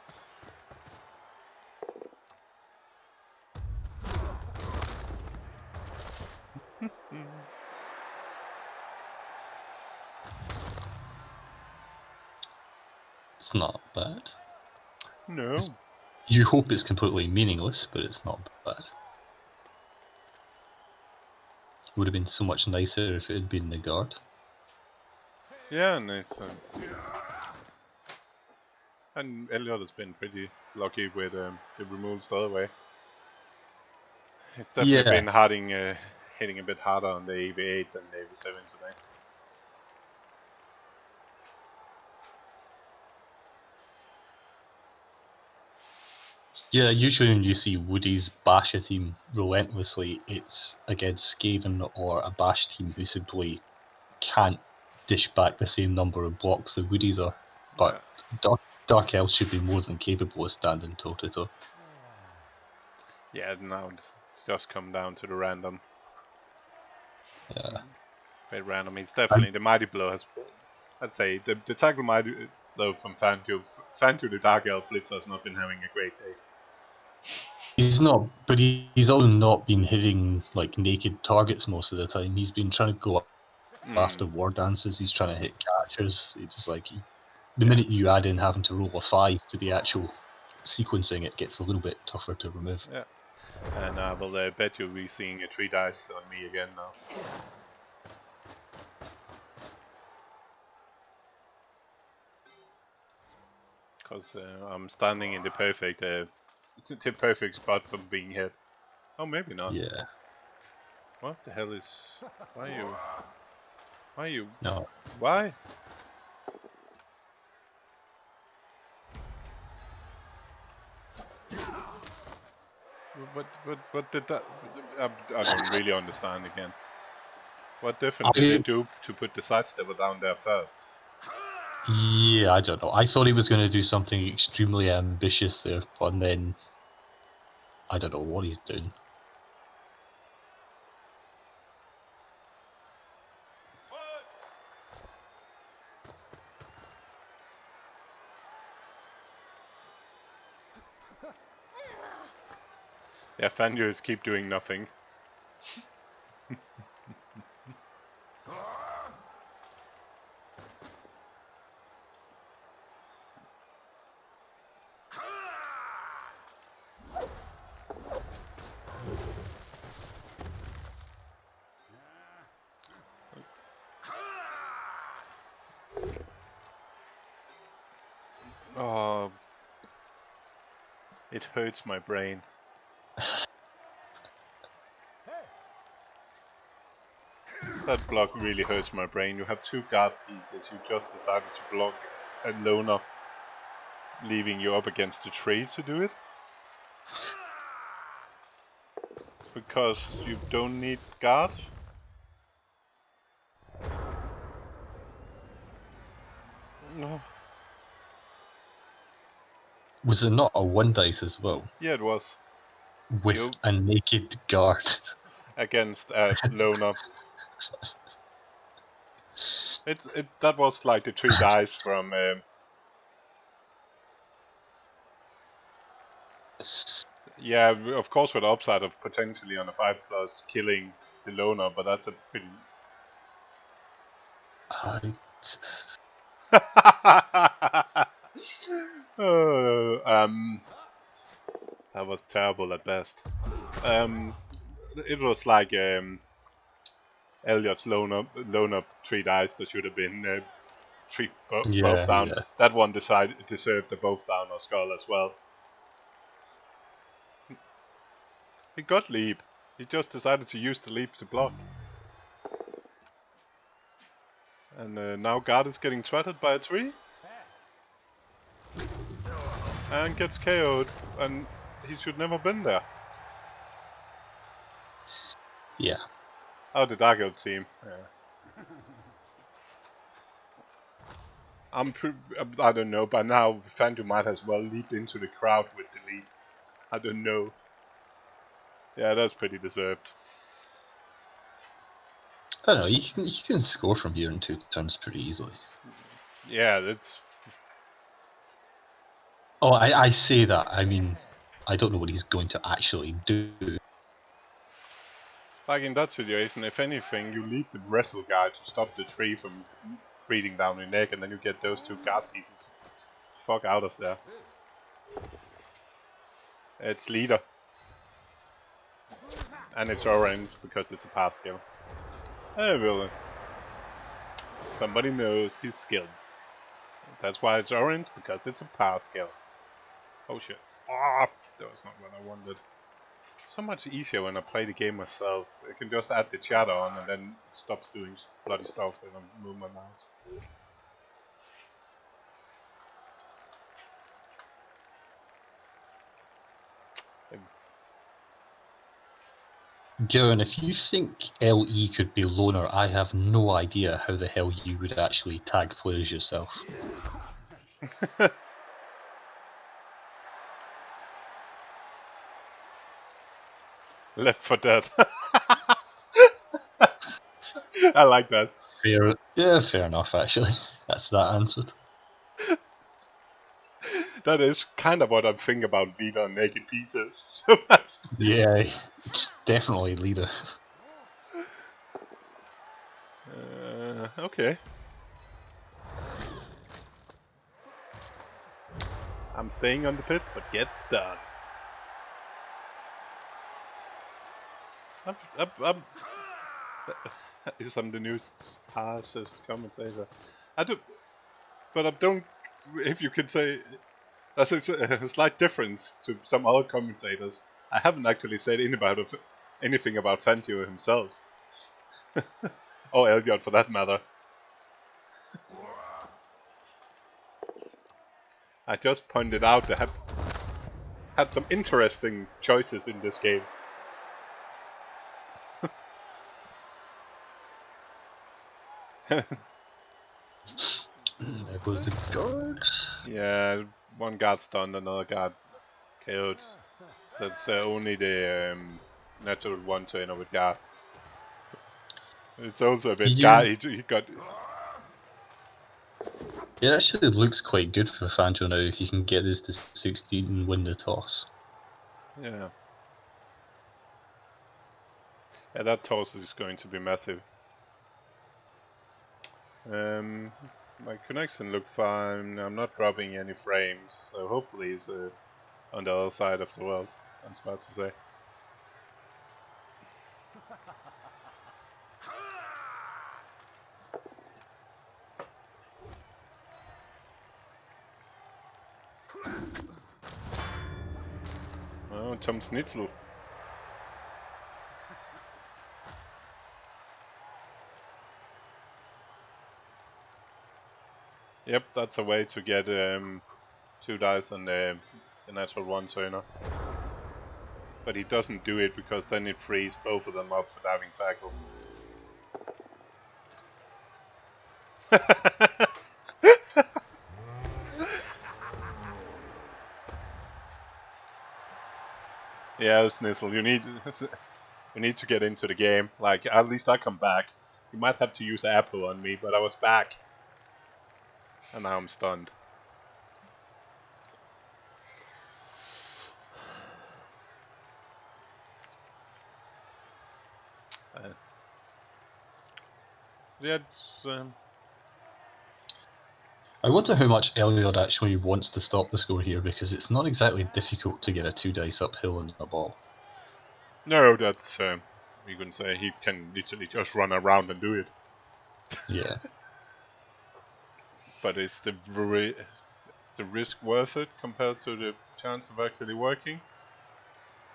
It's not bad. No. You hope it's completely meaningless, but it's not bad. It would have been so much nicer if it had been the guard. Yeah, and and Elyod has been pretty lucky with the removals the other way. It's definitely Yeah. been hitting a bit harder on the AV8 than the AV7 today. Yeah, usually when you see Woodies bash a team relentlessly, it's against Skaven or a bash team who simply can't dish back the same number of blocks the Woodies are. But Dark Elves should be more than capable of standing toe to toe. Yeah, now it's just come down to the random. Yeah. Bit random. It's definitely the Mighty Blow has. I'd say the tackle Mighty Blow from Fanjo. Fanjo the Dark Elf Blitz has not been having a great day. He's not, but he's also not been hitting like naked targets most of the time. He's been trying to go after war dances. He's trying to hit catchers. It's like the minute you add in having to roll a 5 to the actual sequencing, it gets a little bit tougher to remove. Yeah, and I will bet you'll be seeing a 3 dice on me again now. Because I'm standing in the perfect spot for being hit. Oh, maybe not. Yeah. What the hell is? Why are you? No. Why? What did that? I don't really understand again. What difference did it do to put the sidestepper down there first? Yeah, I don't know. I thought he was going to do something extremely ambitious there, and then I don't know what he's doing. Yeah, Fanjo keep doing nothing. Oh, it hurts my brain. That block really hurts my brain. You have 2 guard pieces. You just decided to block a loner, leaving you up against a tree to do it. Because you don't need guard. No. Was it not a 1 dice as well? Yeah, it was. With a naked guard. Against a loner. That was like the 3 dice from yeah, of course with the upside of potentially on a 5+ killing the loner, but that's a pretty that was terrible at best. It was like Elyod's loner 3 dice that should have been both down. Yeah. That one deserved the both down or skull as well. He got leap. He just decided to use the leap to block. And now guard is getting threatened by a tree. And gets KO'd. And he should never been there. Yeah. Oh, the Dark Elf team. Yeah. I don't know, by now Fanjo might as well leap into the crowd with the leap. I don't know. Yeah, that's pretty deserved. I don't know, you can score from here in 2 turns pretty easily. Yeah, that's... Oh, I say that. I mean, I don't know what he's going to actually do. Like in that situation, if anything, you leave the wrestle guy to stop the tree from breathing down your neck, and then you get those 2 guard pieces. Fuck out of there. It's leader. And it's orange because it's a path skill. Well, somebody knows he's skilled. That's why it's orange, because it's a path skill. Oh shit. Ah, that was not what I wanted. so much easier when I play the game myself. I can just add the chat on and then it stops doing bloody stuff when I move my mouse. Garen, if you think LE could be loner, I have no idea how the hell you would actually tag players yourself. Left for dead. I like that. Fair enough, actually. That's that answered. That is kind of what I'm thinking about Vita and Naked Pieces. So that's Yeah, definitely leader. okay. I'm staying on the pit, but get stunned. I'm the new harshest commentator. I do, but I don't. If you could say, that's a slight difference to some other commentators. I haven't actually said anything about Fanjo himself, or Elyod for that matter. I just pointed out they had some interesting choices in this game. There was a guard. Yeah, one got stunned, another got killed. So it's only the natural one trainer with guard. It's also a bit guard. He got. It actually looks quite good for Fanjo now if he can get this to 16 and win the toss. Yeah. Yeah, that toss is going to be massive. My connection looked fine. I'm not dropping any frames, so hopefully he's on the other side of the world. I was about to say. Oh, Tom Schnitzel. Yep, that's a way to get 2 dice on the natural one turner. But he doesn't do it because then it frees both of them up for diving tackle. Yeah, Snizzle, you need to get into the game. Like, at least I come back. You might have to use Apple on me, but I was back. And now I'm stunned. Yeah, it's... I wonder how much Elyod actually wants to stop the score here, because it's not exactly difficult to get a 2 dice uphill in a ball. No, that's... you can say he can literally just run around and do it. Yeah. But is the risk worth it compared to the chance of actually working?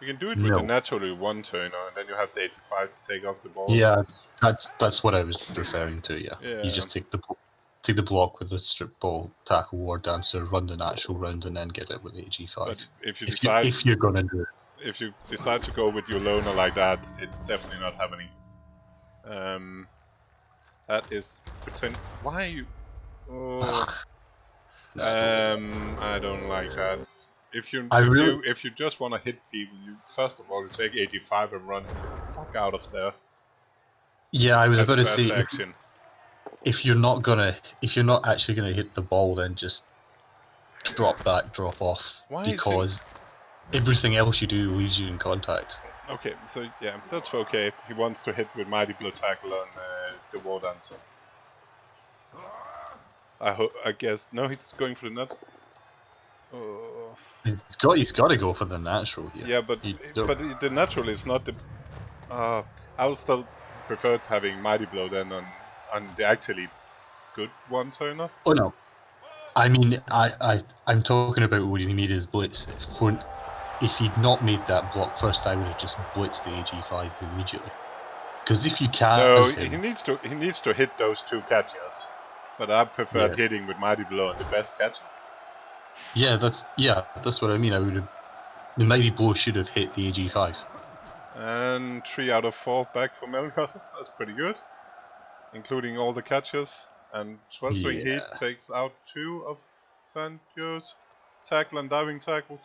You can do it with the naturally one turner, and then you have the 85 to take off the ball. Yeah, that's what I was referring to. Yeah. You just take the block with the strip ball, tackle war dancer, run the natural round, and then get it with the G5. But if you're gonna do it, if you decide to go with your loner like that, it's definitely not happening. That is pretend. Why are you? Oh. I don't like that. If you just want to hit people, you first of all you take 85 and run the fuck out of there. Yeah, I was about to say action. If you're not actually gonna hit the ball, then just drop back, drop off, because everything else you do leaves you in contact. Okay, so yeah, that's okay. He wants to hit with Mighty Blow Tackle on the War Dancer. I guess no, he's going for the nut. Oh. He's got to go for the natural here. Yeah, but the natural is not the. I would still prefer to having Mighty Blow then on the actually good one turner. Oh no, I mean I'm talking about when he made his blitz. if he'd not made that block first, I would have just blitzed the AG5 immediately. Because if you No, Kaz he him, needs to hit those two catches. But I preferred hitting with Mighty Blow on the best catcher. that's what I mean. The Mighty Blow should have hit the AG5. And 3 out of 4 back for Melkot. That's pretty good. Including all the catches. And Sweltering Heat takes out 2 of Fanjo's tackle and diving tackle.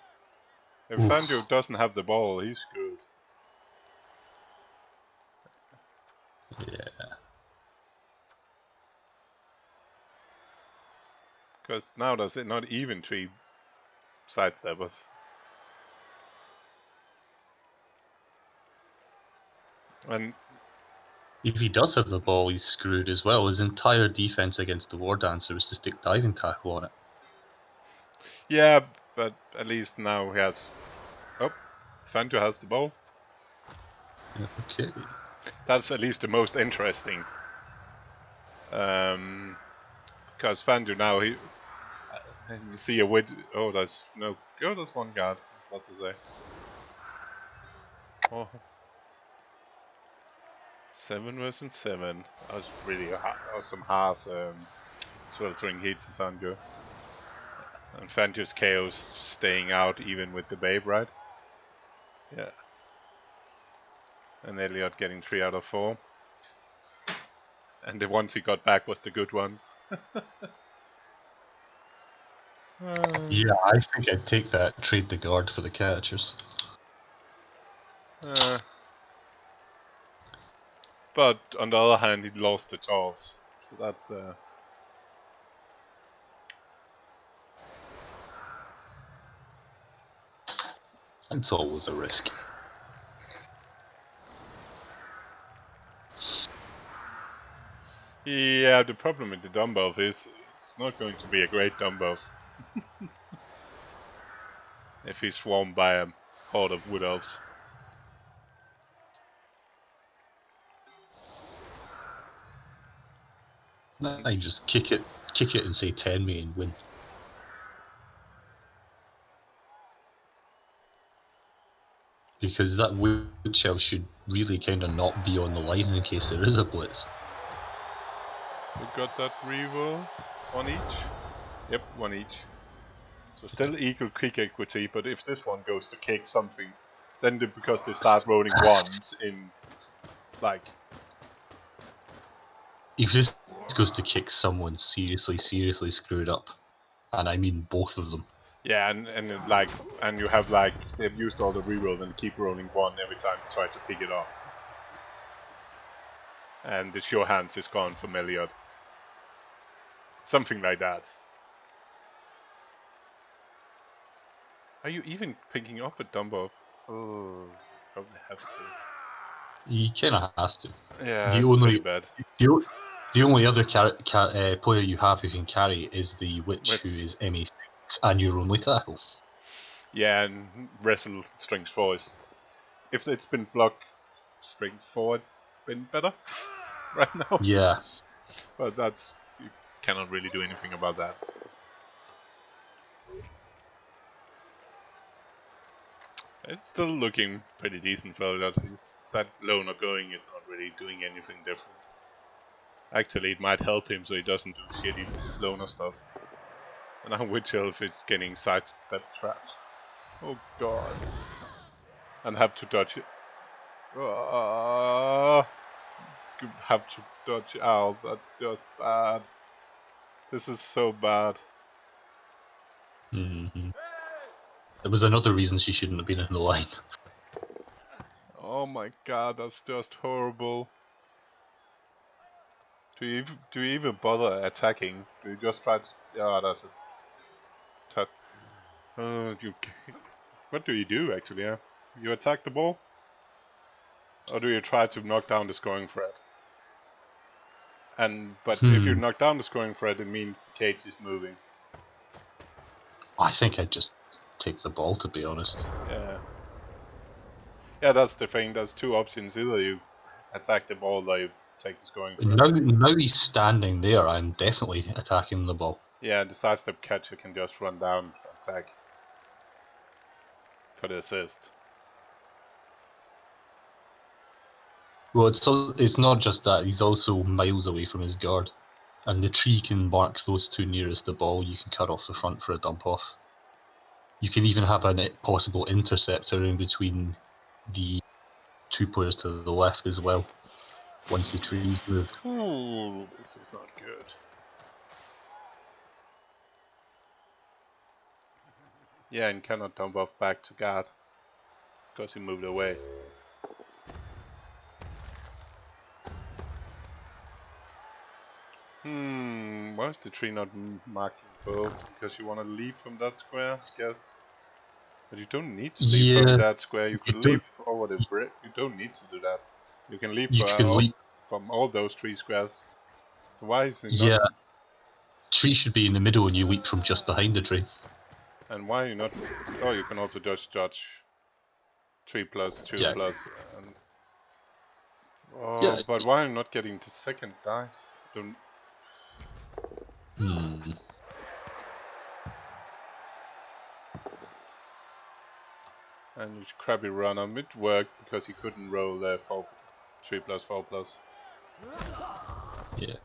If Fanjo doesn't have the ball, he's screwed. Yeah. Because now there's not even 3 sidesteppers. And if he does have the ball, he's screwed as well. His entire defense against the War Dancer was to stick diving tackle on it. yeah, but at least now he has... Oh, Fanjo has the ball. Okay. That's at least the most interesting. Because Fanjo now, you see a Wid... Oh, that's one guard. What to say? Oh. 7 versus 7. That was really some hard sweltering heat for Fanjo. And Fanjo's chaos staying out even with the babe, right? Yeah. And Elyod getting 3 out of 4. And the ones he got back was the good ones. Yeah, I think I'd take that, trade the guard for the catchers. But on the other hand, he lost the toss. So that's... It's always a risk. Yeah, the problem with the dumbbell is it's not going to be a great dumbbell. If he's swarmed by a horde of wood elves. I just kick it and say 10 me and win. Because that wood shell should really kind of not be on the line in case there is a blitz. We got that reroll. 1 each? Yep, 1 each. So still equal kick equity, but if this one goes to kick something, then because they start rolling ones in, like... If this goes to kick someone seriously screwed up, and I mean both of them. Yeah, and you have like, they've used all the reroll and keep rolling 1 every time to try to pick it up. And the sure hands is gone from Elyod. Something like that. Are you even picking up a Dumbo? Oh, probably have to. He kind of has to. Yeah, the it's only pretty bad. The only other player you have who can carry is the Witch, who is MA6 and your only tackle. Yeah, and wrestle strength 4 is... If it's been block strength 4, been better right now. Yeah. But that's... You cannot really do anything about that. It's still looking pretty decent for that. That loner going is not really doing anything different. Actually, it might help him so he doesn't do shitty loner stuff. And now Witch Elf is getting sidestep trapped. Oh god. And have to dodge it. You have to dodge out. That's just bad. This is so bad. Mm-hmm. There was another reason she shouldn't have been in the line. Oh my god, that's just horrible. Do you even bother attacking? Do you just try to... Oh, that's a... touch. What do you do actually? Yeah, you attack the ball, or do you try to knock down the scoring threat? But if you knock down the scoring threat, it means the cage is moving. I think I'd just take the ball, to be honest. Yeah, that's the thing. There's 2 options: either you attack the ball, or you take the scoring threat. Now he's standing there. I'm definitely attacking the ball. Yeah, the sidestep catcher can just run down and attack. for the assist. Well, it's not just that, he's also miles away from his guard. And the tree can mark those two nearest the ball, you can cut off the front for a dump off. You can even have a possible interceptor in between the two players to the left as well, once the tree's moved. Ooh, this is not good. Yeah, and cannot dump off back to guard because he moved away. Why is the tree not marking both? Because you want to leap from that square, I guess. But you don't need to leap from that square. You could leap over the bridge. You don't need to do that. You can leap, leap from all those 3 squares. So why is it not? Yeah, tree should be in the middle and you leap from just behind the tree. And why are you not? Oh, you can also dodge 3 plus 2 plus. And, but why am I not getting the second dice? Don't. And his crappy runner mid worked because he couldn't roll 3 plus 4 plus. Yeah.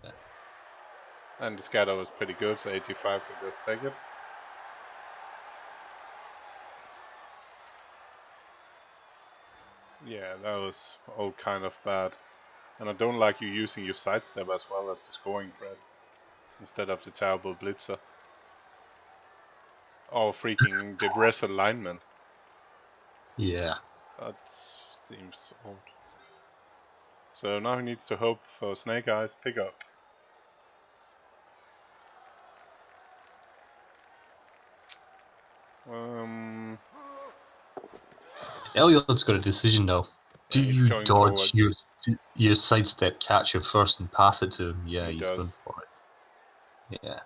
And the scatter was pretty good, so 85 can just take it. Yeah, that was all kind of bad. And I don't like you using your sidestep as well as the scoring threat instead of the terrible blitzer. Or freaking the rest alignment. Yeah. That seems odd. So now he needs to hope for Snake Eyes pickup. Elyod's got a decision now. Do Yeah, you dodge your sidestep catcher first and pass it to him? Yeah, he's going for it. Yeah.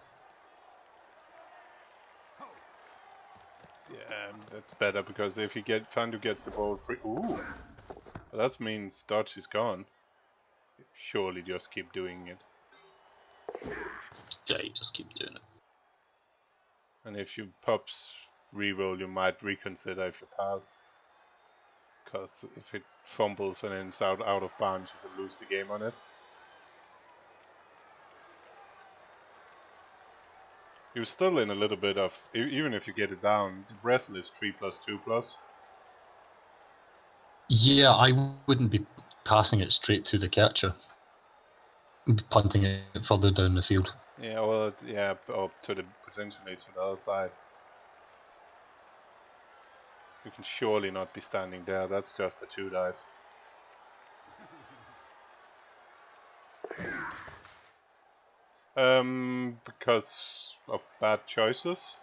Yeah, that's better because if you get Fanjo gets the ball free. Ooh, but that means dodge is gone. Surely just keep doing it. Yeah, you just keep doing it. And if you pops reroll, you might reconsider if you pass. Because if it fumbles and ends out of bounds, you can lose the game on it. You're still in a little bit of, even if you get it down, the wrestle is 3 plus 2 plus. Yeah, I wouldn't be passing it straight to the catcher. I'd be punting it further down the field. Yeah, well, yeah, or potentially to the other side. You can surely not be standing there, that's just the 2 dice. Because of bad choices?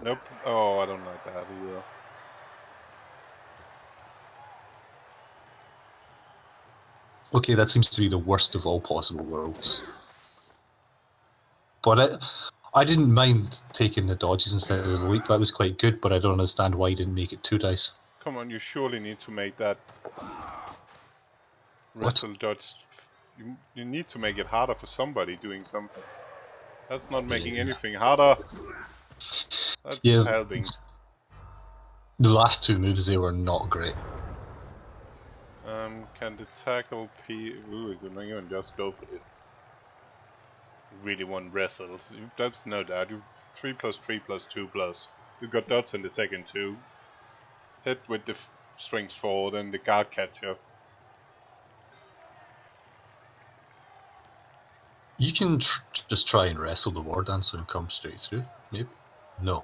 Nope. Oh, I don't like that either. Okay, that seems to be the worst of all possible worlds. But I didn't mind taking the dodges instead of the leap. That was quite good, but I don't understand why you didn't make it 2 dice. Come on, you surely need to make that wrestle dodge. You need to make it harder for somebody doing something. That's not making anything harder. That's helping. The last 2 moves there were not great. Can the tackle P? Ooh, you don't even just go for it. You really want wrestles. That's no doubt. You 3 plus 3 plus 2 plus. You got dots in the second 2. Hit with the strings forward and the guard catcher. You can just try and wrestle the war dancer and come straight through, maybe? No,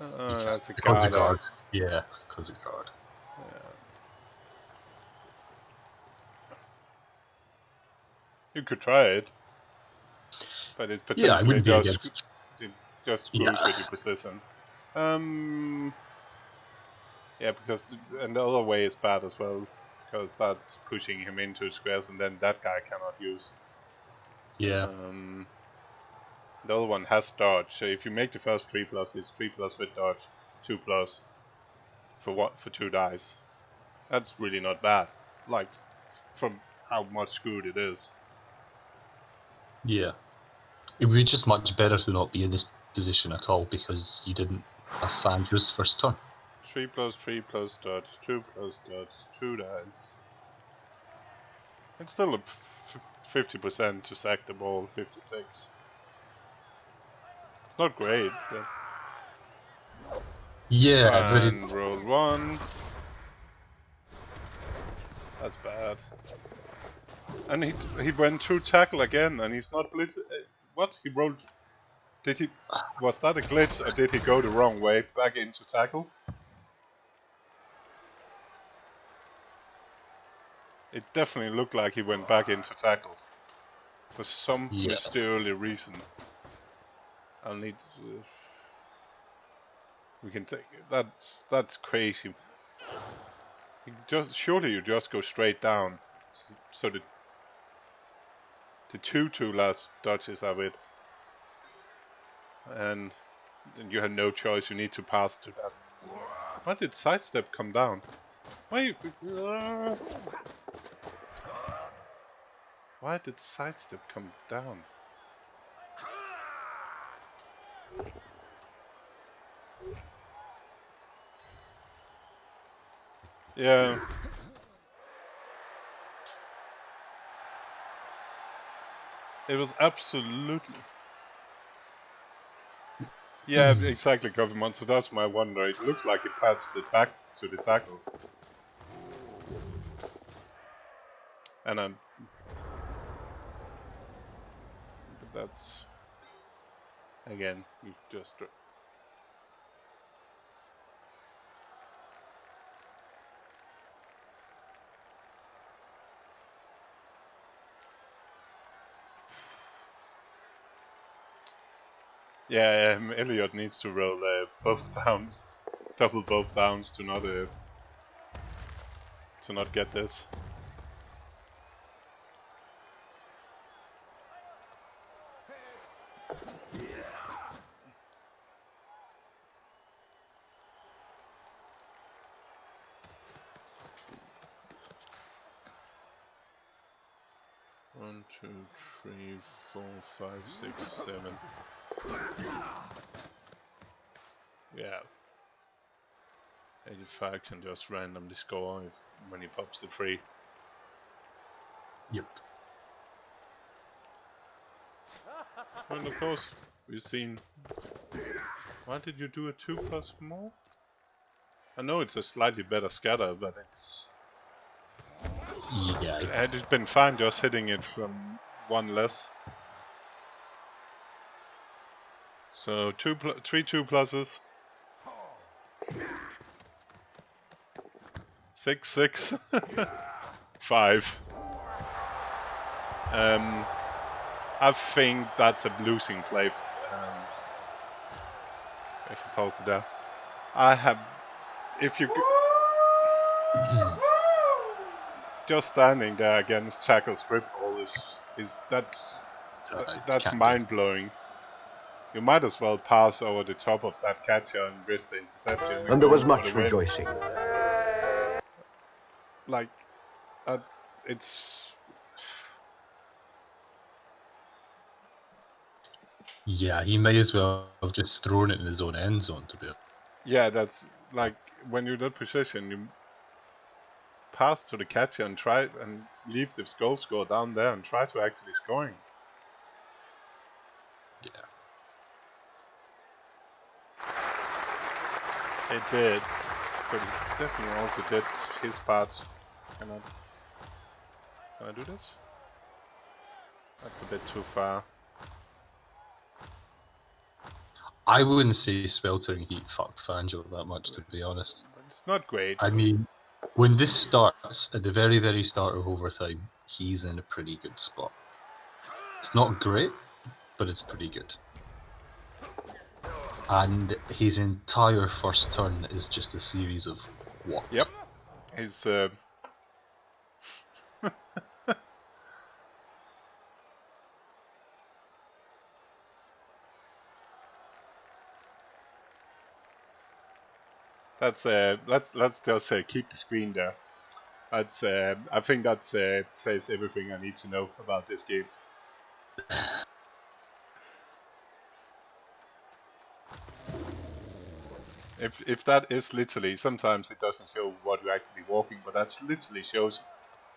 that's a because guard. of guard. Yeah, because of guard. Yeah. You could try it, but it's potentially just screws with your precision. Yeah, because and the other way is bad as well, because that's pushing him into squares, and then that guy cannot use. Yeah. The other one has dodge, so if you make the first 3 plus, it's 3 plus with dodge, 2 plus for 2 dice. That's really not bad. Like from how much screwed it is. Yeah. It would be just much better to not be in this position at all because you didn't have Fanjo's first turn. 3+3 dodge, 2+ dodge, 2 dice. It's still a 50% to sack the ball, 56. It's not great, but... Yeah, but it, And roll 1. That's bad. And he went to tackle again, and he's not blitz. What? He rolled... Did he... Was that a glitch, or did he go the wrong way, back into tackle? It definitely looked like he went back into tackle. For some mysterious reason. I'll need to... we can take... That's crazy. Surely you just go straight down. So the 2 last dodges are it. And you have no choice, you need to pass to that. Why did sidestep come down? Why did sidestep come down? Yeah. It was absolutely... Yeah, exactly, Coffee Monster. That's my wonder. It looks like it patched it back to the tackle. And I'm... But that's... Again, you just... Yeah, Elyod needs to roll both downs, double both downs to not get this. One, 2, 3, 4, 5, 6, 7. Yeah. 85 can just randomly score when he pops the 3. Yep. And of course, we've seen... Why did you do a 2+ more? I know it's a slightly better scatter, but it's... Yeah. Had it been fine just hitting it from 1 less. So 3 2+. 6 6. 5. I think that's a losing play. If you pause it there, I have. If you just standing there against Shackle's strip ball is that's mind blowing. You might as well pass over the top of that catcher and risk the interception. And there was much rejoicing. Like, it's... Yeah, he may as well have just thrown it in his own end zone to be honest. Yeah, that's like, when you're in that position, you pass to the catcher and try and leave the goal score down there and try to actually scoring. Yeah. It did, but he definitely also did his part. Can I do this? That's a bit too far. I wouldn't say sweltering heat fucked Fanjo that much, to be honest. It's not great. I mean, when this starts, at the very, very start of overtime, he's in a pretty good spot. It's not great, but it's pretty good. And his entire first turn is just a series of what? Yep. His that's let's just keep the screen there. That's I think that says everything I need to know about this game. If that is literally, sometimes it doesn't show what you're actually walking, but that literally shows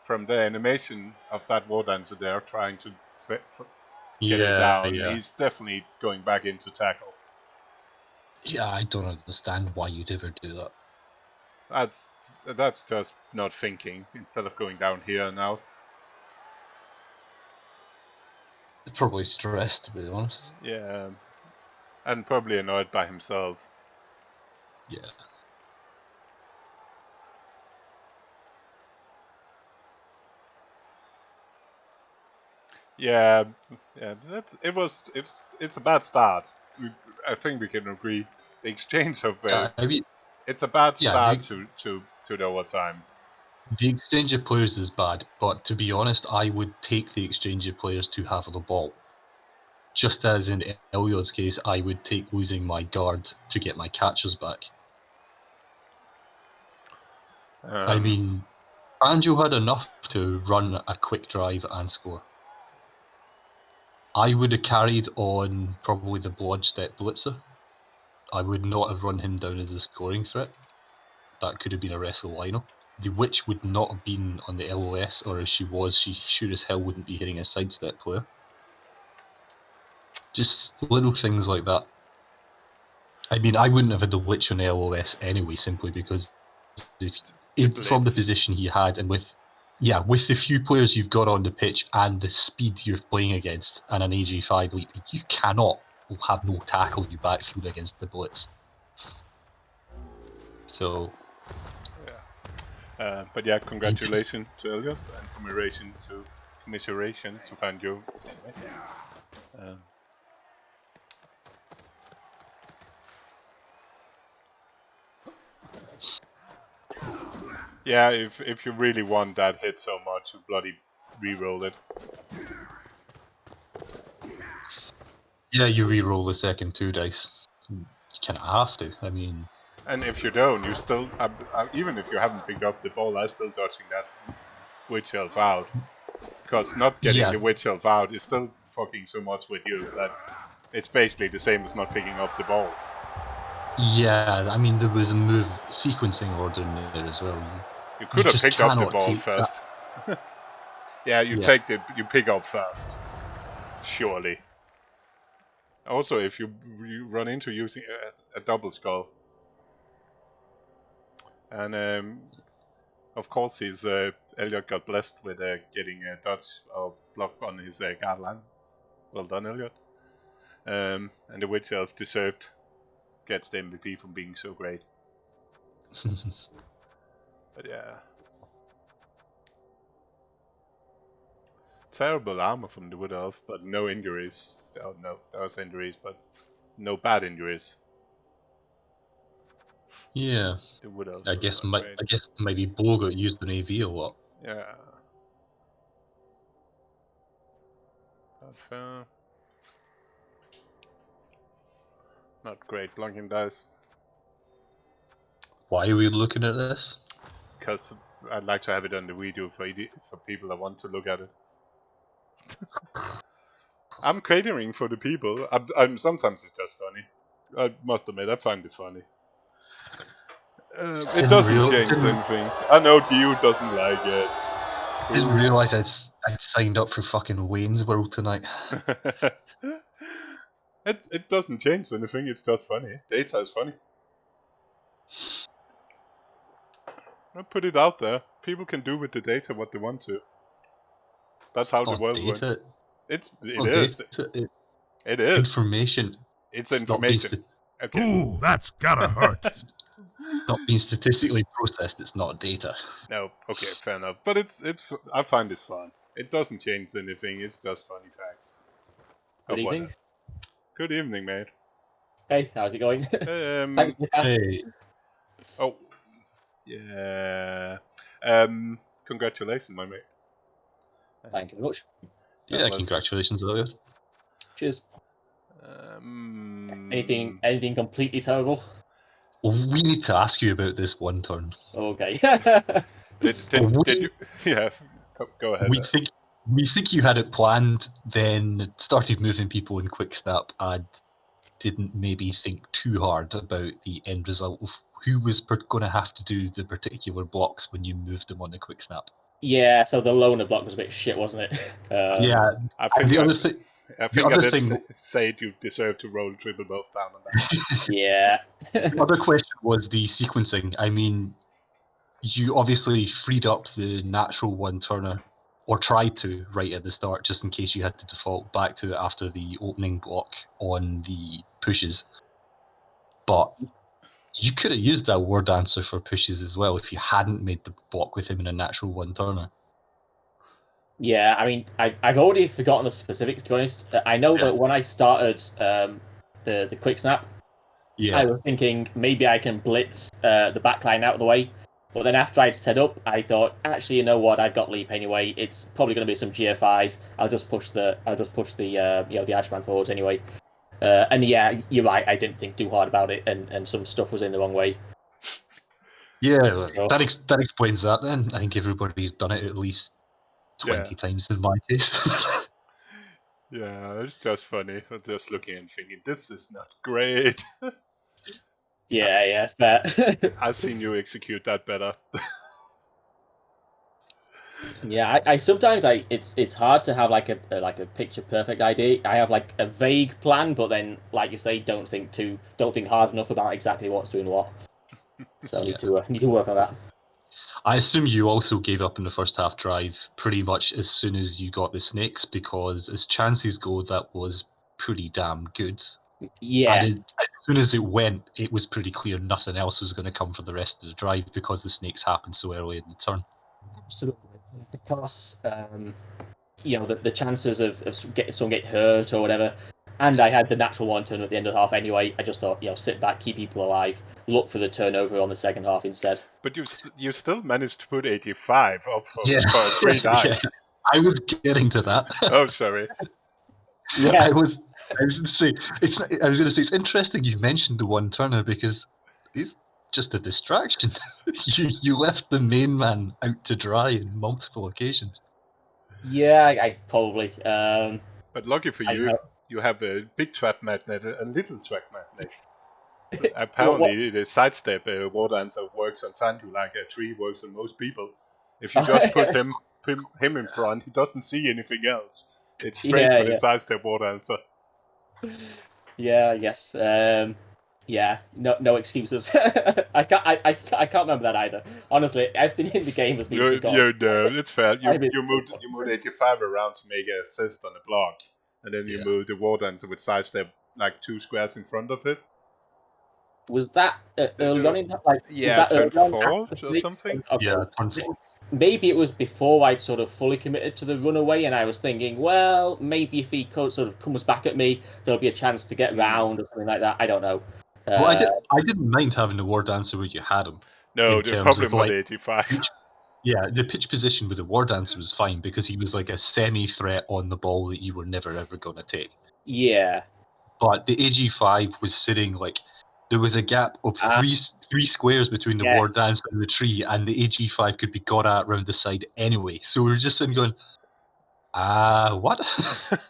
from the animation of that war dancer there trying to get it down. Yeah. He's definitely going back into tackle. Yeah, I don't understand why you'd ever do that. That's just not thinking. Instead of going down here and out. Probably stressed, to be honest. Yeah, and probably annoyed by himself. Yeah. Yeah, it's a bad start. I think we can agree. The exchange of it's a bad start to the overtime. The exchange of players is bad, but to be honest, I would take the exchange of players to have the ball. Just as in Elyod's case, I would take losing my guard to get my catchers back. I mean, Fanjo had enough to run a quick drive and score. I would have carried on probably the Blodstep Blitzer. I would not have run him down as a scoring threat. That could have been a wrestle lino. The Witch would not have been on the LOS, or if she was, she sure as hell wouldn't be hitting a sidestep player. Just little things like that. I mean, I wouldn't have had the Witch on LOS anyway, simply because if from the position he had, and with the few players you've got on the pitch and the speed you're playing against and an AG5 leap, you cannot have no tackle in your backfield against the Blitz. So... but yeah, congratulations to Elyod and commiseration to Fanjo. Anyway. Yeah, if you really want that hit so much, you bloody re-roll it. Yeah, you re-roll the second 2 dice. You kind of have to, I mean... And if you don't, you still, even if you haven't picked up the ball, I'm still dodging that Witch Elf out. Because not getting the Witch Elf out is still fucking so much with you that it's basically the same as not picking up the ball. Yeah, I mean, there was a move sequencing order in there as well. You could have picked up the ball first. Yeah, you pick up first. Surely. Also, if you run into using a double skull. And of course, Elyod got blessed with getting a dodge or block on his guard line. Well done, Elyod. And the Witch Elf deserved gets the MVP from being so great. But yeah. Terrible armor from the Wood Elf, but no injuries. Oh no, there was injuries, but no bad injuries. Yeah. The Wood Elf. I guess maybe Bo got used in AV a lot. Yeah. That's fair. Not great blocking dice. Why are we looking at this? Because I'd like to have it on the video for people that want to look at it. I'm catering for the people. I'm sometimes it's just funny. I must admit, I find it funny. It doesn't change anything. I know Dio doesn't like it. Didn't realise I'd signed up for fucking Wayne's World tonight. It doesn't change anything. It's just funny. Data is funny. I put it out there. People can do with the data what they want to. That's how the world works. It is. It is. Information. It's information. Okay. Ooh, that's gotta hurt. Not being statistically processed, it's not data. No, okay, fair enough. But it's I find it fun. It doesn't change anything. It's just funny facts. Good evening. Good evening, mate. Hey, how's it going? Thanks for hey. Oh, yeah. Congratulations, my mate. Thank you very much. Yeah, congratulations, Elyod. Cheers. Anything completely terrible? We need to ask you about this one turn. Okay. did you? Yeah, go ahead. We think you had it planned, then started moving people in quick step and didn't maybe think too hard about the end result of who was going to have to do the particular blocks when you moved them on the quick snap. Yeah, so the loner block was a bit shit, wasn't it? Yeah, I and think the I, other thing, I think other I did thing- say you deserve to roll triple both down on that. Yeah. the other question was the sequencing. I mean, you obviously freed up the natural one turner, or tried to right at the start, just in case you had to default back to it after the opening block on the pushes. But you could have used that word answer for pushes as well if you hadn't made the block with him in a natural one turner. Yeah, I mean, I've already forgotten the specifics, to be honest. I know that when I started the quick snap, I was thinking maybe I can blitz the backline out of the way. But then after I'd set up, I thought, actually, you know what? I've got leap anyway. It's probably going to be some GFIs. I'll just push the the Ashman forwards anyway. And yeah, you're right. I didn't think too hard about it, and some stuff was in the wrong way. Yeah, So- that explains that then. I think everybody's done it at least 20 times in my case. Yeah, it's just funny. I'm just looking and thinking, this is not great. yeah, fair. I've seen you execute that better. Yeah, I sometimes it's hard to have like a picture perfect idea. I have like a vague plan, but then like you say, don't think hard enough about exactly what's doing what. So I need to work on that. I assume you also gave up in the first half drive pretty much as soon as you got the snakes, because as chances go, that was pretty damn good. Yeah, And as soon as it went, it was pretty clear nothing else was going to come for the rest of the drive because the snakes happened so early in the turn. absolutely. Because the chances of someone getting hurt or whatever, and I had the natural one turn at the end of the half anyway. I just thought, sit back, keep people alive, look for the turnover on the second half instead. But you still managed to put 85 up for 3 dice. Yeah. I was getting to that. Oh, sorry. Yeah, I was going to say it's interesting you mentioned the one turner because it's just a distraction. you left the main man out to dry on multiple occasions. yeah, I probably. But lucky for you, you have a big trap magnet and a little trap magnet. So apparently, the sidestep water answer works on Fanjo like a tree works on most people. If you just put him in front, he doesn't see anything else. It's straight for the sidestep water answer. Yeah, I guess. Yeah, no excuses. I can't remember that either. Honestly, everything in the game was being forgotten. It's fair. You moved 85 around to make an assist on the block, and then you moved the water answer with sidestep like 2 squares in front of it. Was that early on in that? Like, was that turn early on 4 after or the something. Okay. Yeah, turn 4. Maybe it was before I'd sort of fully committed to the runaway, and I was thinking, well, maybe if he sort of comes back at me, there'll be a chance to get round or something like that. I don't know. Well, I didn't mind having the ward answer where you had him. No, in the terms problem of, with like, 85. Yeah, the pitch position with the ward answer was fine because he was like a semi-threat on the ball that you were never ever going to take. Yeah. But the AG5 was sitting like there was a gap of three squares between the ward answer and the tree, and the AG5 could be got at round the side anyway. So we were just sitting going, what?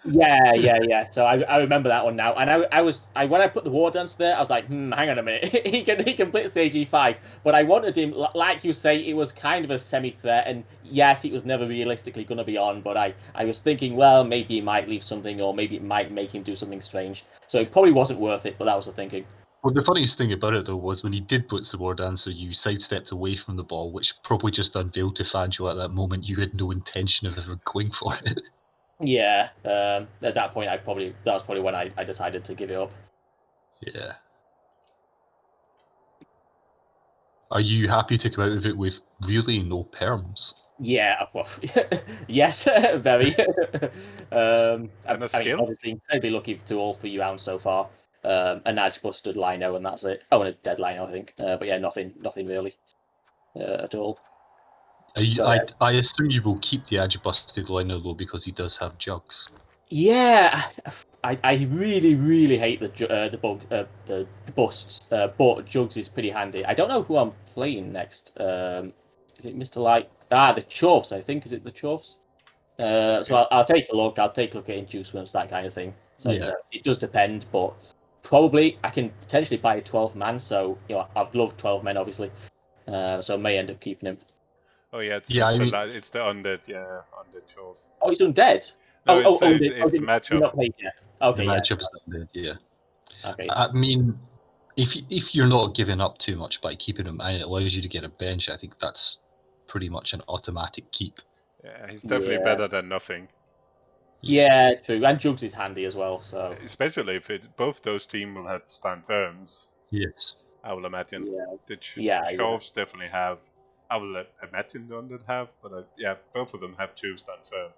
Yeah. So I remember that one now, and I when I put the war dance there, I was like, hang on a minute, he can blitz the AG5, but I wanted him, like you say, it was kind of a semi-threat, and yes, it was never realistically going to be on, but I was thinking, well, maybe he might leave something, or maybe it might make him do something strange. So it probably wasn't worth it, but that was the thinking. Well, the funniest thing about it, though, was when he did blitz the ward answer, you sidestepped away from the ball, which probably just unveiled to Fanjo at that moment you had no intention of ever going for it. Yeah, at that point, that was probably when I decided to give it up. Yeah. Are you happy to come out of it with really no perms? Yeah, well, yes, very. I mean, obviously, I'd be lucky to all 3 rounds so far. An edge busted lino, and that's it. Oh, and a dead lino, I think. But yeah, nothing really at all. I assume you will keep the edge busted lino though because he does have jugs. Yeah, I really hate the busts, but jugs is pretty handy. I don't know who I'm playing next. Is it Mr. Light? The Chuffs, I think. Is it the Chuffs? So I'll take a look. I'll take a look at inducements, that kind of thing. So it does depend, but probably I can potentially buy a 12-man. So I've loved 12 men obviously. So I may end up keeping him. Oh yeah, it's Yeah, just I mean- it's the undead, undead chose. Oh, he's undead. No, it's the matchup. You're not played yet. Okay, The matchup's not dead, yeah. Okay. I mean, if you're not giving up too much by keeping him and it allows you to get a bench, I think that's pretty much an automatic keep. Yeah, he's definitely better than nothing. Yeah, true. And Jugs is handy as well, so especially if both those teams will have stand firms. Yes. I will imagine. Yeah. The Shelves definitely have. I will imagine the undead have, but both of them have 2 stand firm.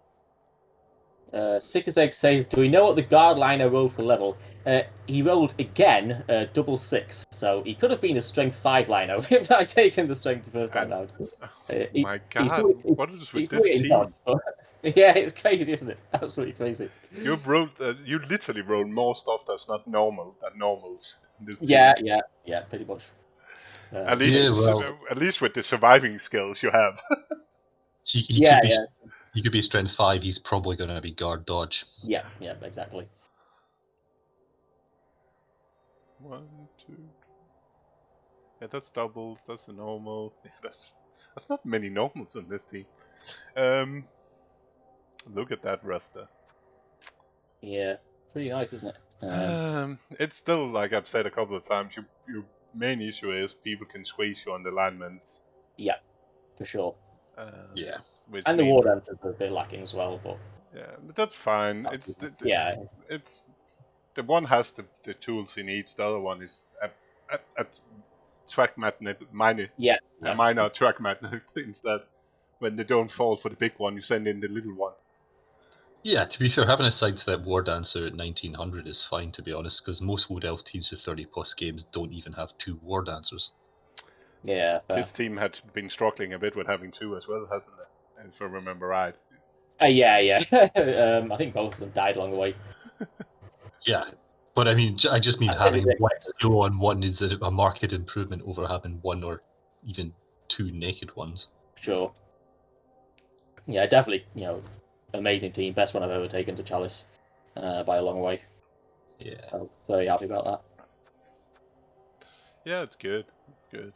Sick as Egg says, do we know what the guard liner rolled for level? He rolled again, double 6, so he could have been a strength 5 liner if I'd taken the strength the first time round. My God, what is with this team? Yeah, it's crazy, isn't it? Absolutely crazy. You literally rolled more stuff that's not normal than normals in this team. Yeah, pretty much. At least with the surviving skills you have. He could be strength 5. He's probably going to be guard dodge. Yeah, exactly. 1, 2. Yeah, that's doubles. That's a normal. Yeah, that's not many normals in this team. Look at that roster. Yeah, pretty nice, isn't it? It's still, like I've said a couple of times, your main issue is people can squeeze you on the alignments. Yeah, for sure. And the war dancers are a bit lacking as well, but but that's fine. It's the one has the tools he needs. The other one is a track magnet, a minor track magnet instead. When they don't fall for the big one, you send in the little one. Yeah, to be fair, having a sidestep war dancer at 1900 is fine, to be honest, because most Wood Elf teams with 30+ games don't even have 2 war dancers. Yeah. This team had been struggling a bit with having 2 as well, hasn't it? If I remember right. Yeah. I think both of them died along the way. Yeah, but I mean, I just mean having 1 skill on 1 is a marked improvement over having 1 or even 2 naked ones. Sure. Yeah, definitely. Amazing team, best one I've ever taken to Chalice, by a long way. Yeah. So very happy about that. Yeah, it's good. It's good.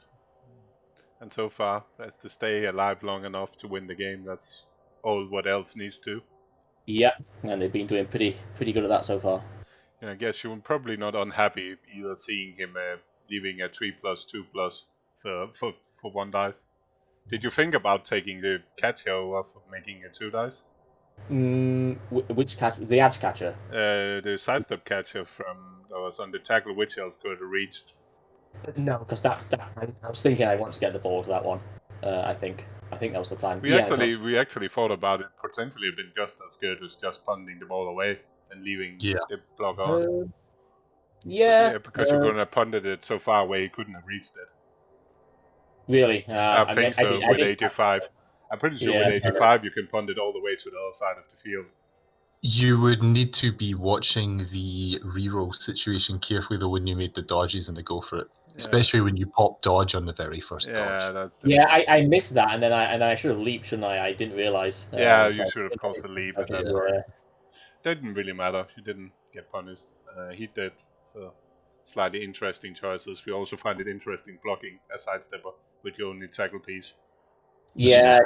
And so far, that's to stay alive long enough to win the game. That's all what Elf needs to. Yeah, and they've been doing pretty good at that so far. I guess you're probably not unhappy either seeing him leaving a 3+2+ for 1 dice. Did you think about taking the catcher off of making a 2 dice? Which catcher? The edge catcher? The sidestep catcher that was on the tackle Witch Elf could have reached. No, because I was thinking I wanted to get the ball to that one. I think that was the plan. We actually thought about it potentially being just as good as just punting the ball away and leaving the block on. Because you're going to punt it so far away, you couldn't have reached it. Really? I think so. With 85, I'm pretty sure with 85 you can punt it all the way to the other side of the field. You would need to be watching the reroll situation carefully though when you made the dodges and the go for it. Especially when you pop dodge on the very first dodge. I missed that, and then I should have leaped, shouldn't I? I didn't realise. You should have caused a leap at that point. Didn't really matter. You didn't get punished. He did for slightly interesting choices. We also find it interesting blocking a sidestepper with your only tackle piece. Yeah.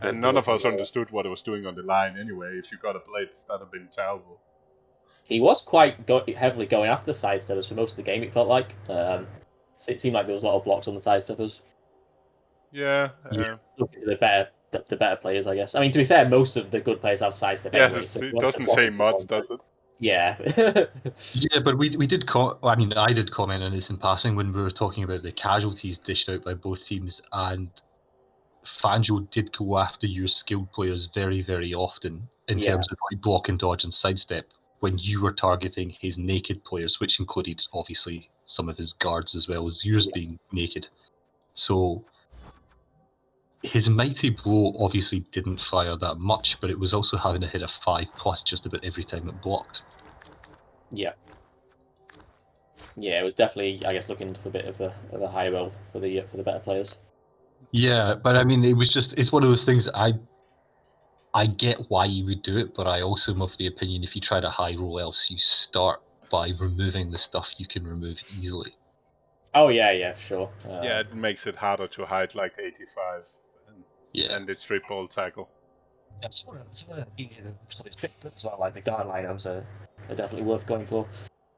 And none of us understood what it was doing on the line anyway. If you got a blitz, that'd have been terrible. He was quite heavily going after the sidesteppers for most of the game, it felt like. It seemed like there was a lot of blocks on the sidesteppers. Looking to the better players, I guess. I mean, to be fair, most of the good players have sidestep anyway. It doesn't say much, does it? Yeah. But we did. I did comment on this in passing when we were talking about the casualties dished out by both teams, and Fanjo did go after your skilled players very, very often in terms of like block and dodge and sidestep when you were targeting his naked players, which included obviously some of his guards as well as yours being naked. So his mighty blow obviously didn't fire that much, but it was also having to hit a 5+ just about every time it blocked. Yeah, it was definitely, I guess, looking for a bit of a high roll for the better players. Yeah, but I mean, it's one of those things. I get why you would do it, but I also am of the opinion if you try to high roll elves, you start by removing the stuff you can remove easily. Oh yeah, for sure. Yeah, it makes it harder to hide like 85 and its strip ball tackle. Some of the easy stuff is picked up as well, like the guard linos are definitely worth going for.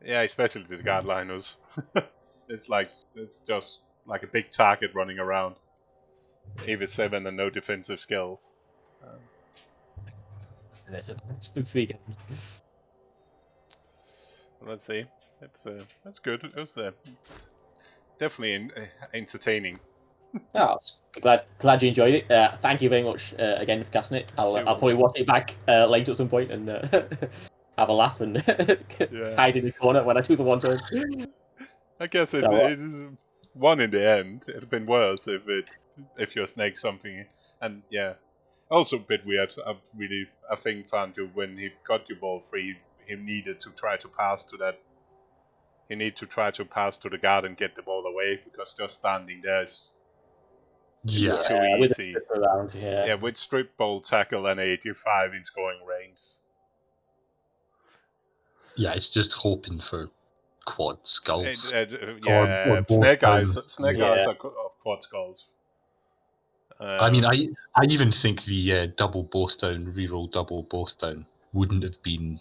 Yeah, especially the guard liners. It's just like a big target running around. AV7 and no defensive skills. This weekend. Let's see. That's good. It was definitely entertaining. Oh, glad you enjoyed it. Thank you very much again for casting it. I'll probably watch it back later at some point and have a laugh and hide in the corner when I do the one turn. I guess it won in the end. It'd have been worse if you snaked something. And yeah, also a bit weird. I think Fanjo, when he got your ball free, he needed to try to pass to that. He needed to try to pass to the guard and get the ball away, because just standing there is too easy. Yeah, with strip ball tackle and 85 in scoring range. Yeah, it's just hoping for quad skulls. Snake eyes are quad skulls. I mean, I even think the double both down, reroll double both down wouldn't have been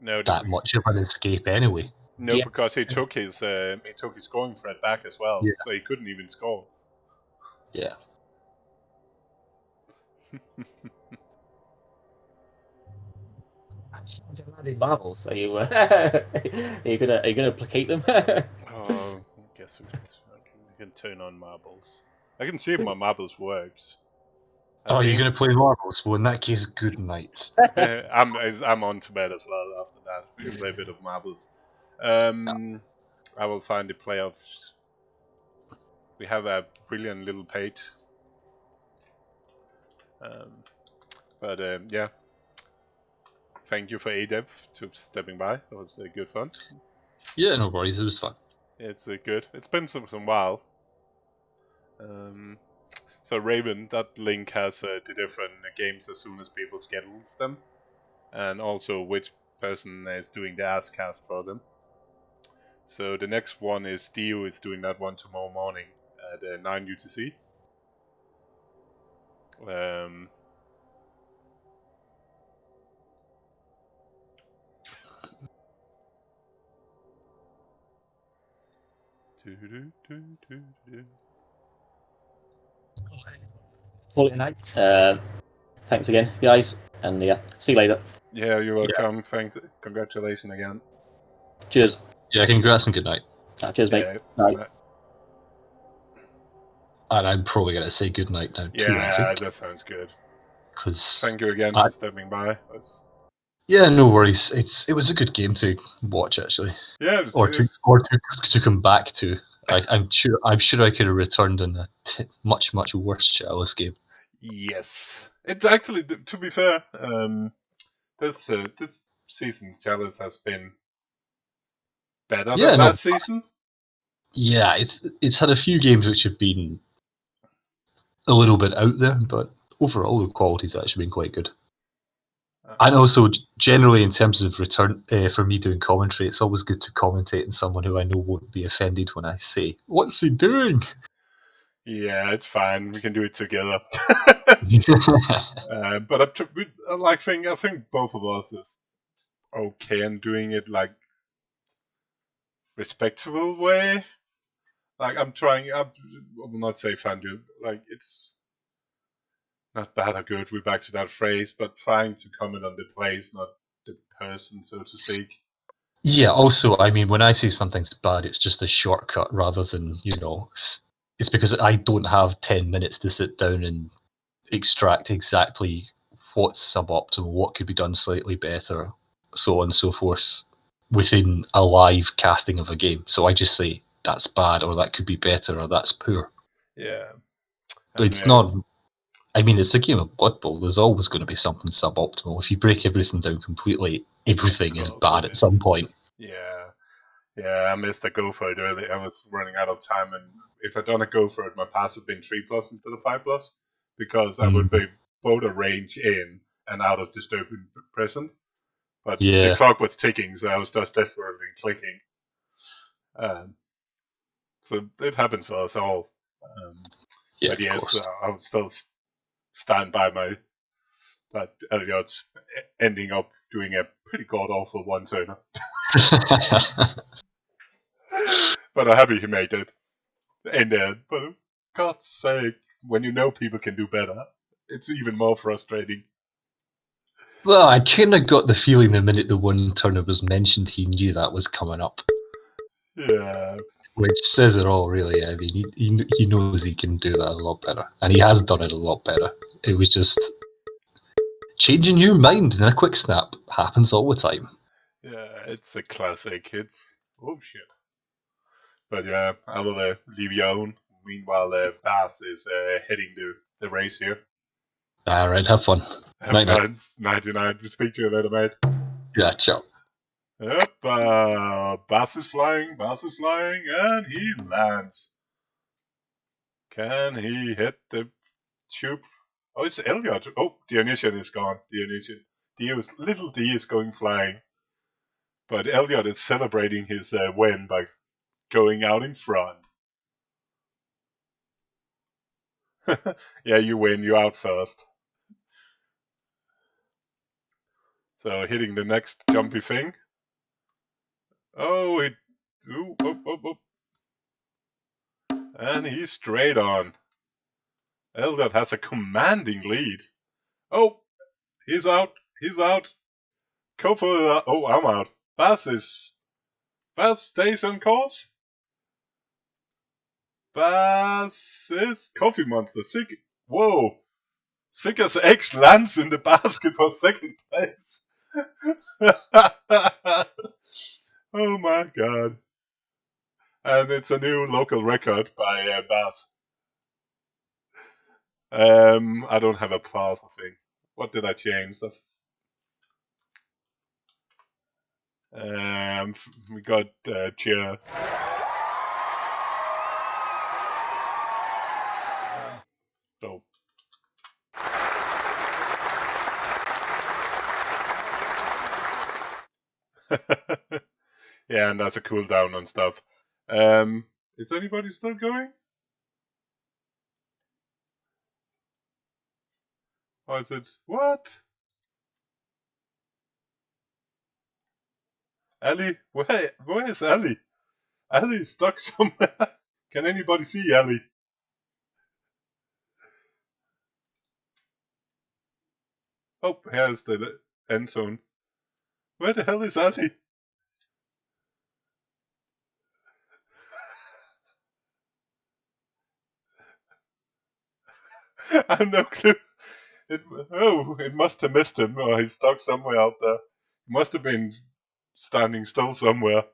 that much of an escape anyway. No, because he took his scoring threat back as well, so he couldn't even score. Yeah. Demanding marbles. Are you gonna placate them? Oh, I guess we can turn on marbles. I can see if my marbles works. You're gonna play marbles? Well, in that case, good night. I'm on to bed as well after that. We can play a bit of marbles. I will find the playoffs. We have a brilliant little page. Yeah. Thank you for ADEV to stepping by. It was good fun. Yeah, no worries. It was fun. It's good. It's been some while. So Raven, that link has the different games as soon as people schedules them, and also which person is doing the AskCast for them. So the next one is Dio is doing that one tomorrow morning at 9 UTC. Call it a night. Thanks again, guys, and yeah, see you later. Yeah, you're welcome. Yeah. Thanks. Congratulations again. Cheers. Yeah, congrats and good night. Cheers, mate. Night. And I'm probably going to say good night now too. Yeah, that sounds good. Thank you again for stepping by. Yeah, no worries. It was a good game to watch, actually. Yeah, to come back to. I'm sure I could have returned in a much worse Chalice game. Yes, it's actually, to be fair, this season's Chalice has been better than last season. Yeah, it's had a few games which have been a little bit out there, but overall the quality's actually been quite good. And also, generally, in terms of return for me doing commentary, it's always good to commentate on someone who I know won't be offended when I say, "What's he doing?" Yeah, it's fine. We can do it together. But I think both of us is okay in doing it like respectable way. Like I'm trying. I will not say Fanjo. Like it's not bad or good. We're back to that phrase, but trying to comment on the plays, not the person, so to speak. Yeah. Also, I mean, when I say something's bad, it's just a shortcut rather than it's because I don't have 10 minutes to sit down and extract exactly what's suboptimal, what could be done slightly better, so on and so forth, within a live casting of a game. So I just say that's bad, or that could be better, or that's poor. Yeah. But it's not. I mean, it's a game of Blood Bowl. There's always going to be something suboptimal. If you break everything down completely, everything is bad at some point. Yeah, I missed a go for it early. I was running out of time, and if I'd done a go for it, my pass had been 3+ instead of 5+, because I would be both a range in and out of disturbing present. But the Yeah. clock was ticking, so I was just desperately clicking. So it happens for us all. Yeah, But of yes, course. I'll still stand by that Elyod's ending up doing a pretty god awful one-turner. But I'm happy he made it in the end. But for God's sake, when you know people can do better, it's even more frustrating. Well, I kind of got the feeling the minute the one-turner was mentioned, he knew that was coming up. Yeah. Which says it all, really. I mean, he knows he can do that a lot better. And he has done it a lot better. It was just changing your mind in a quick snap. Happens all the time. Yeah, it's a classic. Oh shit. But yeah, I will leave you alone. Meanwhile, Bass is heading to the race here. All right, have fun. Have Night. fun. 99. Speak to you later, mate. Yeah, ciao. Yep, Bass is flying, and he lands. Can he hit the tube? Oh, it's Elyod. Oh, the ignition is gone. Little D is going flying. But Elyod is celebrating his win by going out in front. Yeah, you win. You're out first. So hitting the next jumpy thing. Oh, and he's straight on. Elyod has a commanding lead. Oh, he's out. Go for the. Oh, I'm out. Bass stays on course. Bass is Coffee Monster. Whoa. Sick as X lands in the basket for second place. Oh my god. And it's a new local record by Bass. I don't have a plaza thing. What did I change? We got cheer. So yeah, and that's a cooldown on stuff. Is anybody still going? Or is it what? Ellie? Where is Ellie? Ellie's stuck somewhere. Can anybody see Ellie? Oh, here's the end zone. Where the hell is Ellie? I have no clue. It must have missed him, or he's stuck somewhere out there. He must have been standing still somewhere.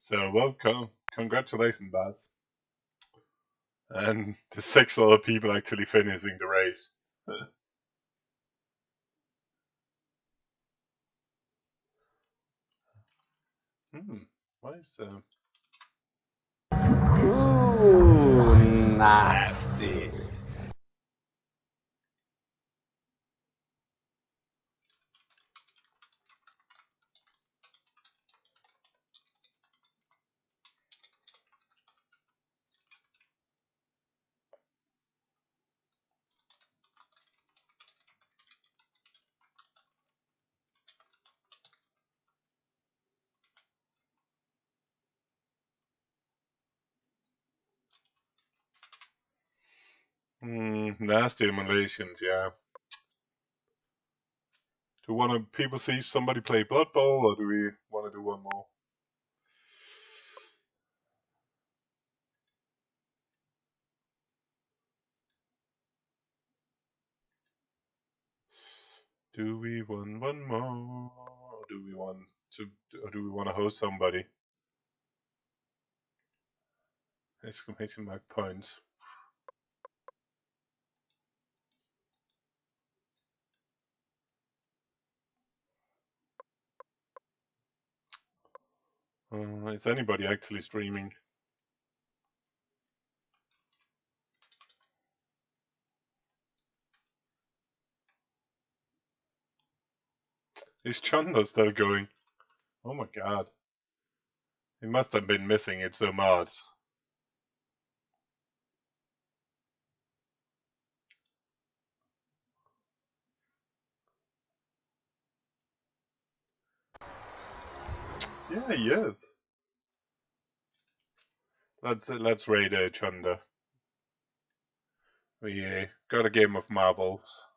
So, welcome. Congratulations, Baz. And the 6 other people actually finishing the race. Why is Ooh, nasty. Nasty emulations, yeah. Do people see somebody play Blood Bowl, or do we want to do one more? Do we want one more? Or do we want to host somebody? Exclamation mark points. Is anybody actually streaming? Is Chanda still going? Oh my god. He must have been missing it so much. Yeah, he is. Let's raid Chanda. We got a game of marbles.